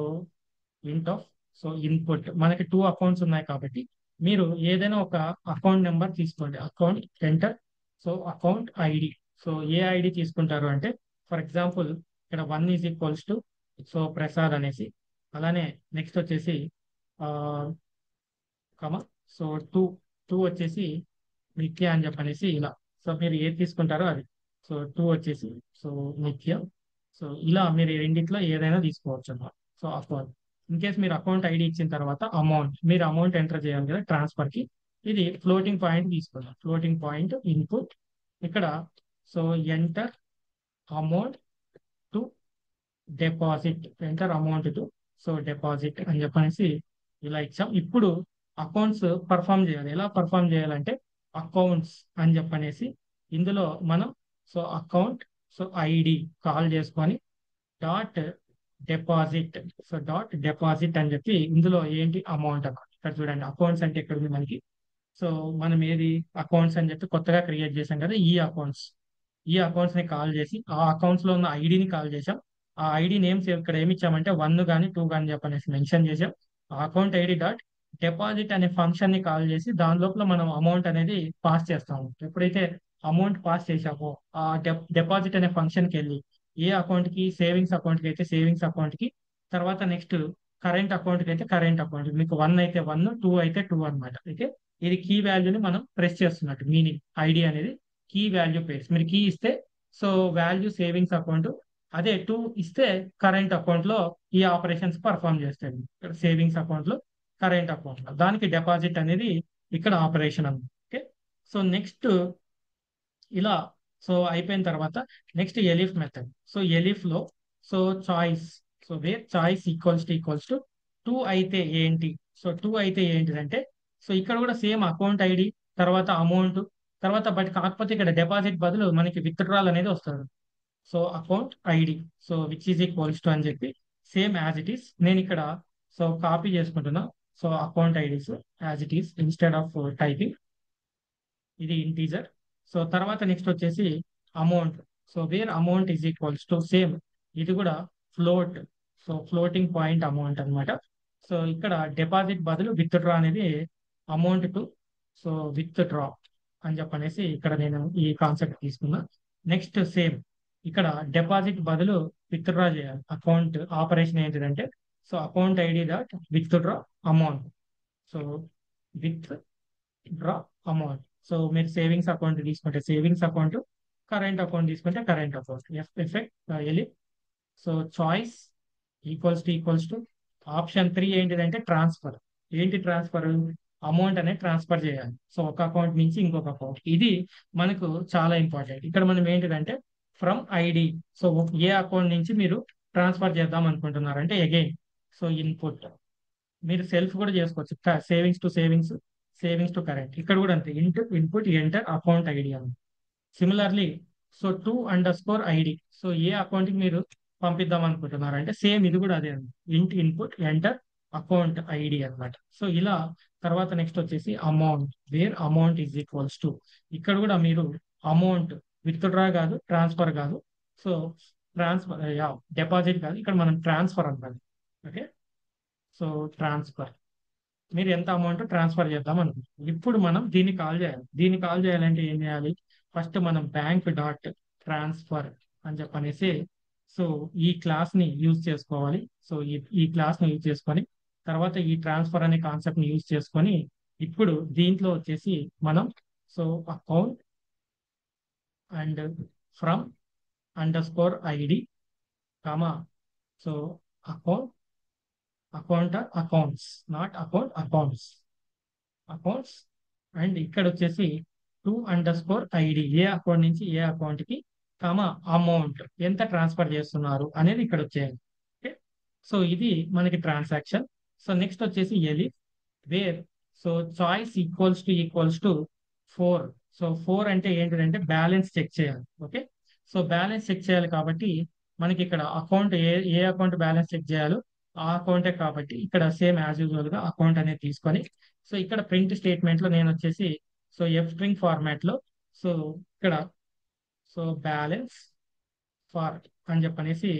int of so input. మనకి 2 అకౌంట్స్ ఉన్నాయి కాబట్టి మీరు ఏదైనా ఒక అకౌంట్ నెంబర్ తీసుకోండి. Account enter so account ID. So ఏ ఐడి తీసుకుంటారు అంటే ఫర్ ఎగ్జాంపుల్ ఇక్కడ 1 is equals to so Prasad అనేసి, అలానే నెక్స్ట్ వచ్చేసి కమ సో టూ వచ్చేసి నిత్య అని చెప్పనేసి ఇలా. సో మీరు ఏది తీసుకుంటారో అది. సో 2 వచ్చేసి సో నిత్య. సో ఇలా మీరు ఈ రెండిట్లో ఏదైనా తీసుకోవచ్చు అన్నమాట. సో అకౌంట్ ఇన్ కేస్ మీరు అకౌంట్ ఐడి ఇచ్చిన తర్వాత మీరు అమౌంట్ ఎంటర్ చేయాలి కదా ట్రాన్స్ఫర్ కి. ఇది ఫ్లోటింగ్ పాయింట్ తీసుకుందాం. ఫ్లోటింగ్ పాయింట్ ఇన్పుట్ ఇక్కడ so enter amount to deposit అని చెప్పనేసి ఇలా ఇచ్చాం. ఇప్పుడు అకౌంట్స్ పర్ఫామ్ చేయాలి. ఎలా పర్ఫామ్ చేయాలంటే అకౌంట్స్ అని చెప్పనేసి ఇందులో మనం so account so ID call చేసుకొని డాట్ డిపాజిట్ అని చెప్పి ఇందులో ఏంటి అమౌంట్ అకౌంట్. ఇక్కడ చూడండి అకౌంట్స్ అంటే ఎక్కడ ఉంది మనకి. సో మనం ఏది అకౌంట్స్ అని చెప్పి కొత్తగా క్రియేట్ చేసాం కదా, ఈ అకౌంట్స్ ని కాల్ చేసి ఆ అకౌంట్స్ లో ఉన్న ఐడిని కాల్ చేసాం. ఆ ఐడి నేమ్స్ ఇక్కడ ఏమి ఇచ్చామంటే 1 కానీ 2 కానీ చెప్పనేసి మెన్షన్ చేసాం. ఆ అకౌంట్ ఐడి డాట్ డిపాజిట్ అనే ఫంక్షన్ ని కాల్ చేసి దాని లోపల మనం అమౌంట్ అనేది పాస్ చేస్తాము. ఎప్పుడైతే అమౌంట్ పాస్ చేసామో ఆ డిపాజిట్ అనే ఫంక్షన్ కి వెళ్ళి ఏ అకౌంట్ కి, సేవింగ్స్ అకౌంట్ కి అయితే సేవింగ్స్ అకౌంట్ కి, తర్వాత నెక్స్ట్ కరెంట్ అకౌంట్ కి అయితే కరెంట్ అకౌంట్. మీకు 1 అయితే 1, 2 అయితే 2 అనమాట. అయితే ఇది కీ వాల్యూని మనం ప్రెస్ చేస్తున్నట్టు మీనింగ్. ఐడి అనేది కీ వాల్యూ పేర్స్. మీరు కీ ఇస్తే సో వాల్యూ సేవింగ్స్ అకౌంట్, అదే 2 ఇస్తే కరెంట్ అకౌంట్ లో ఈ ఆపరేషన్స్ పర్ఫామ్ చేస్తాయి. ఇక్కడ సేవింగ్స్ అకౌంట్ లో, కరెంట్ అకౌంట్ లో, దానికి డిపాజిట్ అనేది ఇక్కడ ఆపరేషన్ అన్నమాట. ఓకే, సో నెక్స్ట్ ఇలా సో అయిపోయిన తర్వాత నెక్స్ట్ ఎలిఫ్ మెథడ్. సో ఎలిఫ్ లో so choice, so where choice equals to two అయితే ఏంటి, సో టూ అయితే ఏంటిదంటే, సో ఇక్కడ కూడా సేమ్ అకౌంట్ ఐడి తర్వాత అమౌంట్ తర్వాత, బట్ కాకపోతే ఇక్కడ డిపాజిట్ బదులు మనకి విత్డ్రాల్ అనేది వస్తుంది. So account ID so which is equals to అని చెప్పి సేమ్ యాజ్ ఇట్ ఈస్ నేను ఇక్కడ సో కాపీ చేసుకుంటున్నా. So account IDs as it is instead of typing, ఇది ఇంటీజర్. సో తర్వాత నెక్స్ట్ వచ్చేసి amount, so where amount is equals to same, ఇది కూడా float, so floating point amount అన్నమాట. So ఇక్కడ డిపాజిట్ బదులు విత్ డ్రా అనేది amount to so with draw అని చెప్పనేసి ఇక్కడ నేను ఈ కాన్సెప్ట్ తీసుకున్నా. నెక్స్ట్ సేమ్ ఇక్కడ డిపాజిట్ బదులు విత్ డ్రా చేయాలి. అకౌంట్ ఆపరేషన్ ఏంటిదంటే so account ID dot withdraw amount, so withdraw amount. So మీరు సేవింగ్స్ అకౌంట్ తీసుకుంటే సేవింగ్స్ అకౌంట్, కరెంట్ అకౌంట్ తీసుకుంటే కరెంట్ అకౌంట్. ఎఫెక్ట్ elif so choice equals to option 3 ఏంటిదంటే transfer. ఏంటి transfer? Amount అనేది transfer చేయాలి. So ఒక account నుంచి ఇంకొక అకౌంట్, ఇది మనకు చాలా ఇంపార్టెంట్. ఇక్కడ మనం ఏంటిదంటే ఫ్రమ్ ఐడి, సో ఏ అకౌంట్ నుంచి మీరు ట్రాన్స్ఫర్ చేద్దాం అనుకుంటున్నారంటే అగైన్ సో ఇన్పుట్ మీరు సెల్ఫ్ కూడా చేసుకోవచ్చు. Savings to savings, savings to current, ఇక్కడ కూడా అంతే ఇన్పుట్ ఎంటర్ అకౌంట్ ఐడి అని. Similarly so to underscore ID, so ఏ అకౌంట్ కి మీరు పంపిద్దాం అనుకుంటున్నారు అంటే సేమ్ ఇది కూడా అదే అండి, ఇన్పుట్ ఎంటర్ అకౌంట్ ఐడి అన్నమాట. సో ఇలా తర్వాత నెక్స్ట్ వచ్చేసి amount, where amount is equals to, ఇక్కడ కూడా మీరు అమౌంట్ విత్ డ్రా కాదు ట్రాన్స్ఫర్ కాదు, సో ట్రాన్స్ఫర్ డిపాజిట్ కాదు, ఇక్కడ మనం ట్రాన్స్ఫర్ అంటారు. ఓకే, సో ట్రాన్స్ఫర్ మీరు ఎంత అమౌంట్ ట్రాన్స్ఫర్ చేద్దాం అనుకుంటున్నాం. ఇప్పుడు మనం దీన్ని కాల్ చేయాలి. దీన్ని కాల్ చేయాలంటే ఏం చేయాలి? ఫస్ట్ మనం బ్యాంక్ డాట్ ట్రాన్స్ఫర్ అని చెప్పనేసి సో ఈ క్లాస్ ని యూజ్ చేసుకోవాలి. సో ఈ క్లాస్ ని యూజ్ చేసుకొని తర్వాత ఈ ట్రాన్స్ఫర్ అనే కాన్సెప్ట్ ని యూజ్ చేసుకొని ఇప్పుడు దీంట్లో వచ్చేసి మనం so account and from underscore ID comma so account, accounts not account, accounts and ఇక్కడ వచ్చేసి టూ అండర్ స్కోర్ ఐడి, ఏ అకౌంట్ నుంచి ఏ అకౌంట్ కి కామా అమౌంట్ ఎంత ట్రాన్స్ఫర్ చేస్తున్నారు అనేది ఇక్కడ వచ్చేయండి. ఓకే, సో ఇది మనకి ట్రాన్సాక్షన్. సో నెక్స్ట్ వచ్చేసి elif where so choice equals to 4. So 4 అంటే ఏంటిదంటే బ్యాలెన్స్ చెక్ చేయాలి. ఓకే, సో బ్యాలెన్స్ చెక్ చేయాలి కాబట్టి మనకి ఇక్కడ అకౌంట్ ఏ అకౌంట్ బ్యాలెన్స్ చెక్ చేయాలో ఆ అకౌంటే కాబట్టి ఇక్కడ సేమ్ యాజ్ యూజువల్ గా అకౌంట్ అనేది తీసుకొని సో ఇక్కడ ప్రింట్ స్టేట్మెంట్ లో నేను వచ్చేసి సో ఎఫ్ స్ట్రింగ్ ఫార్మాట్ లో సో ఇక్కడ సో బ్యాలెన్స్ ఫార్ అని చెప్పనేసి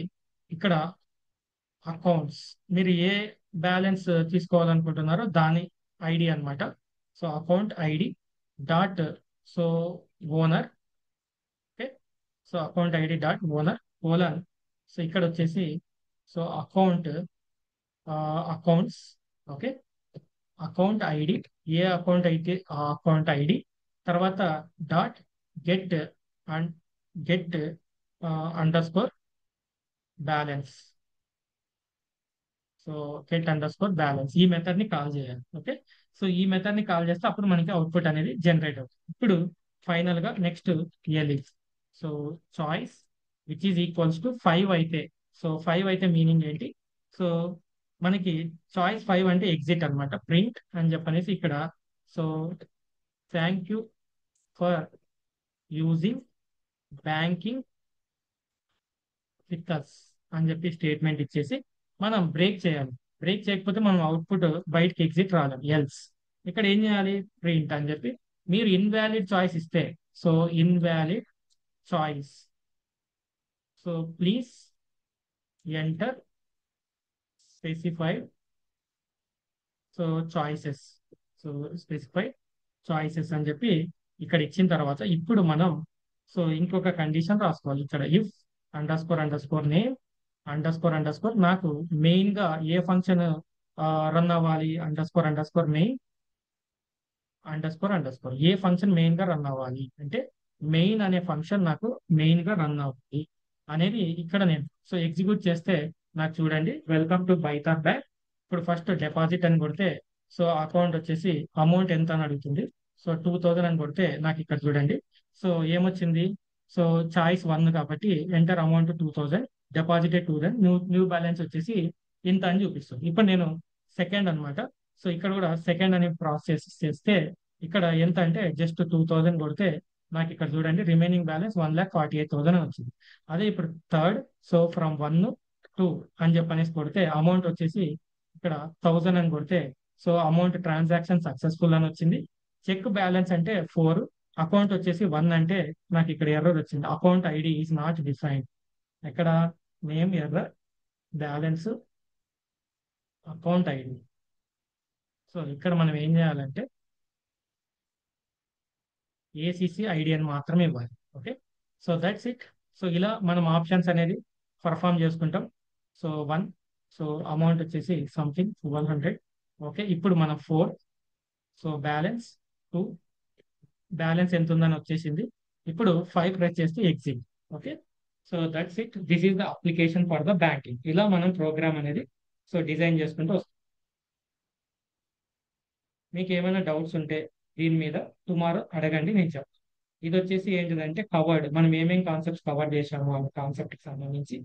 ఇక్కడ అకౌంట్స్ మీరు ఏ బ్యాలెన్స్ తీసుకోవాలనుకుంటున్నారో దాని ఐడి అన్నమాట. So account ID dot so owner. Okay, so account ID dot owner colon so ఇక్కడ వచ్చేసి so accounts. Okay, account ID ఏ అకౌంట్ అయితే ఆ అకౌంట్ ఐడి తర్వాత dot get and get underscore balance, so get underscore balance ఈ method ని call చేయాలి. Okay, so ఈ మెథడ్ ని కాల్ చేస్తే అప్పుడు మనకి అవుట్పుట్ అనేది జనరేట్ అవుతుంది. ఇప్పుడు ఫైనల్ గా next elif so choice which is equals to 5 అయితే, సో 5 అయితే మీనింగ్ ఏంటి? సో మనకి చాయిస్ 5 అంటే ఎగ్జిట్ అన్నమాట. ప్రింట్ అని చెప్పనేసి ఇక్కడ so thank you for using banking with us అని చెప్పి స్టేట్మెంట్ ఇచ్చేసి మనం బ్రేక్ చేయాలి. బ్రేక్ చేయకపోతే మనం అవుట్పుట్ బయటకి ఎగ్జిట్ రాలేం. ఎల్స్ ఇక్కడ ఏం చేయాలి? ప్రింట్ అని చెప్పి మీరు ఇన్వాలిడ్ చాయిస్ ఇస్తే so invalid choice so please enter specified so choices, so specified choices అని చెప్పి ఇక్కడ ఇచ్చిన తర్వాత ఇప్పుడు మనం సో ఇంకొక కండిషన్ రాసుకోవాలి. ఇక్కడ if underscore name underscore నాకు మెయిన్ గా ఏ ఫంక్షన్ రన్ అవ్వాలి, underscore main underscore ఏ ఫంక్షన్ మెయిన్ గా రన్ అవ్వాలి అంటే మెయిన్ అనే ఫంక్షన్ నాకు మెయిన్ గా రన్ అవ్వాలి అనేది ఇక్కడ నేను సో ఎగ్జిక్యూట్ చేస్తే నాకు చూడండి వెల్కమ్ టు బైతార్ బ్యాంక్. ఇప్పుడు ఫస్ట్ డిపాజిట్ అని కొడితే సో అకౌంట్ వచ్చేసి అమౌంట్ ఎంత అని అడుగుతుంది. సో 2000 అని కొడితే నాకు ఇక్కడ చూడండి సో ఏమొచ్చింది? సో చాయిస్ 1 కాబట్టి enter amount 2000, deposited 2000, new balance వచ్చేసి ఇంత అని చూపిస్తుంది. ఇప్పుడు నేను సెకండ్ అన్నమాట. సో ఇక్కడ కూడా సెకండ్ అని ప్రాసెస్ చేస్తే ఇక్కడ ఎంత అంటే జస్ట్ 2000 కొడితే నాకు ఇక్కడ చూడండి రిమైనింగ్ బ్యాలెన్స్ 1,48,000 అని వచ్చింది. అదే ఇప్పుడు థర్డ్, సో ఫ్రమ్ 1 to 2 అని చెప్పనేసి కొడితే అమౌంట్ వచ్చేసి ఇక్కడ 1000 అని కొడితే సో అమౌంట్ ట్రాన్సాక్షన్ సక్సెస్ఫుల్ అని వచ్చింది. చెక్ బ్యాలెన్స్ అంటే 4, అకౌంట్ వచ్చేసి 1 అంటే నాకు ఇక్కడ ఎర్రర్ వచ్చింది. Account ID is not defined. ఎక్కడ name error, balance, account ID. So ఇక్కడ మనం ఏం చేయాలంటే ఏసీసీ ఐడి అని మాత్రమే ఇవ్వాలి. Okay, so that's it. So ఇలా మనం ఆప్షన్స్ అనేది పర్ఫామ్ చేసుకుంటాం. సో 1, సో అమౌంట్ వచ్చేసి సంథింగ్ 100. ఓకే, ఇప్పుడు మనం 4, సో బ్యాలెన్స్ 2, బ్యాలెన్స్ ఎంత ఉందని వచ్చేసింది. ఇప్పుడు 5 ప్రెస్ చేస్తే exit. Okay, so that's it. This is the application for the banking. ఇలా మనం ప్రోగ్రామ్ అనేది సో డిజైన్ చేసుకుంటూ వస్తాం. మీకు ఏమైనా డౌట్స్ ఉంటే దీని మీద టుమారో అడగండి, నేను చెప్తాను. ఇది వచ్చేసి ఏంటిదంటే కవర్డ్, మనం ఏమేం కాన్సెప్ట్స్ కవర్ చేసాము ఆ కాన్సెప్ట్ కి సంబంధించి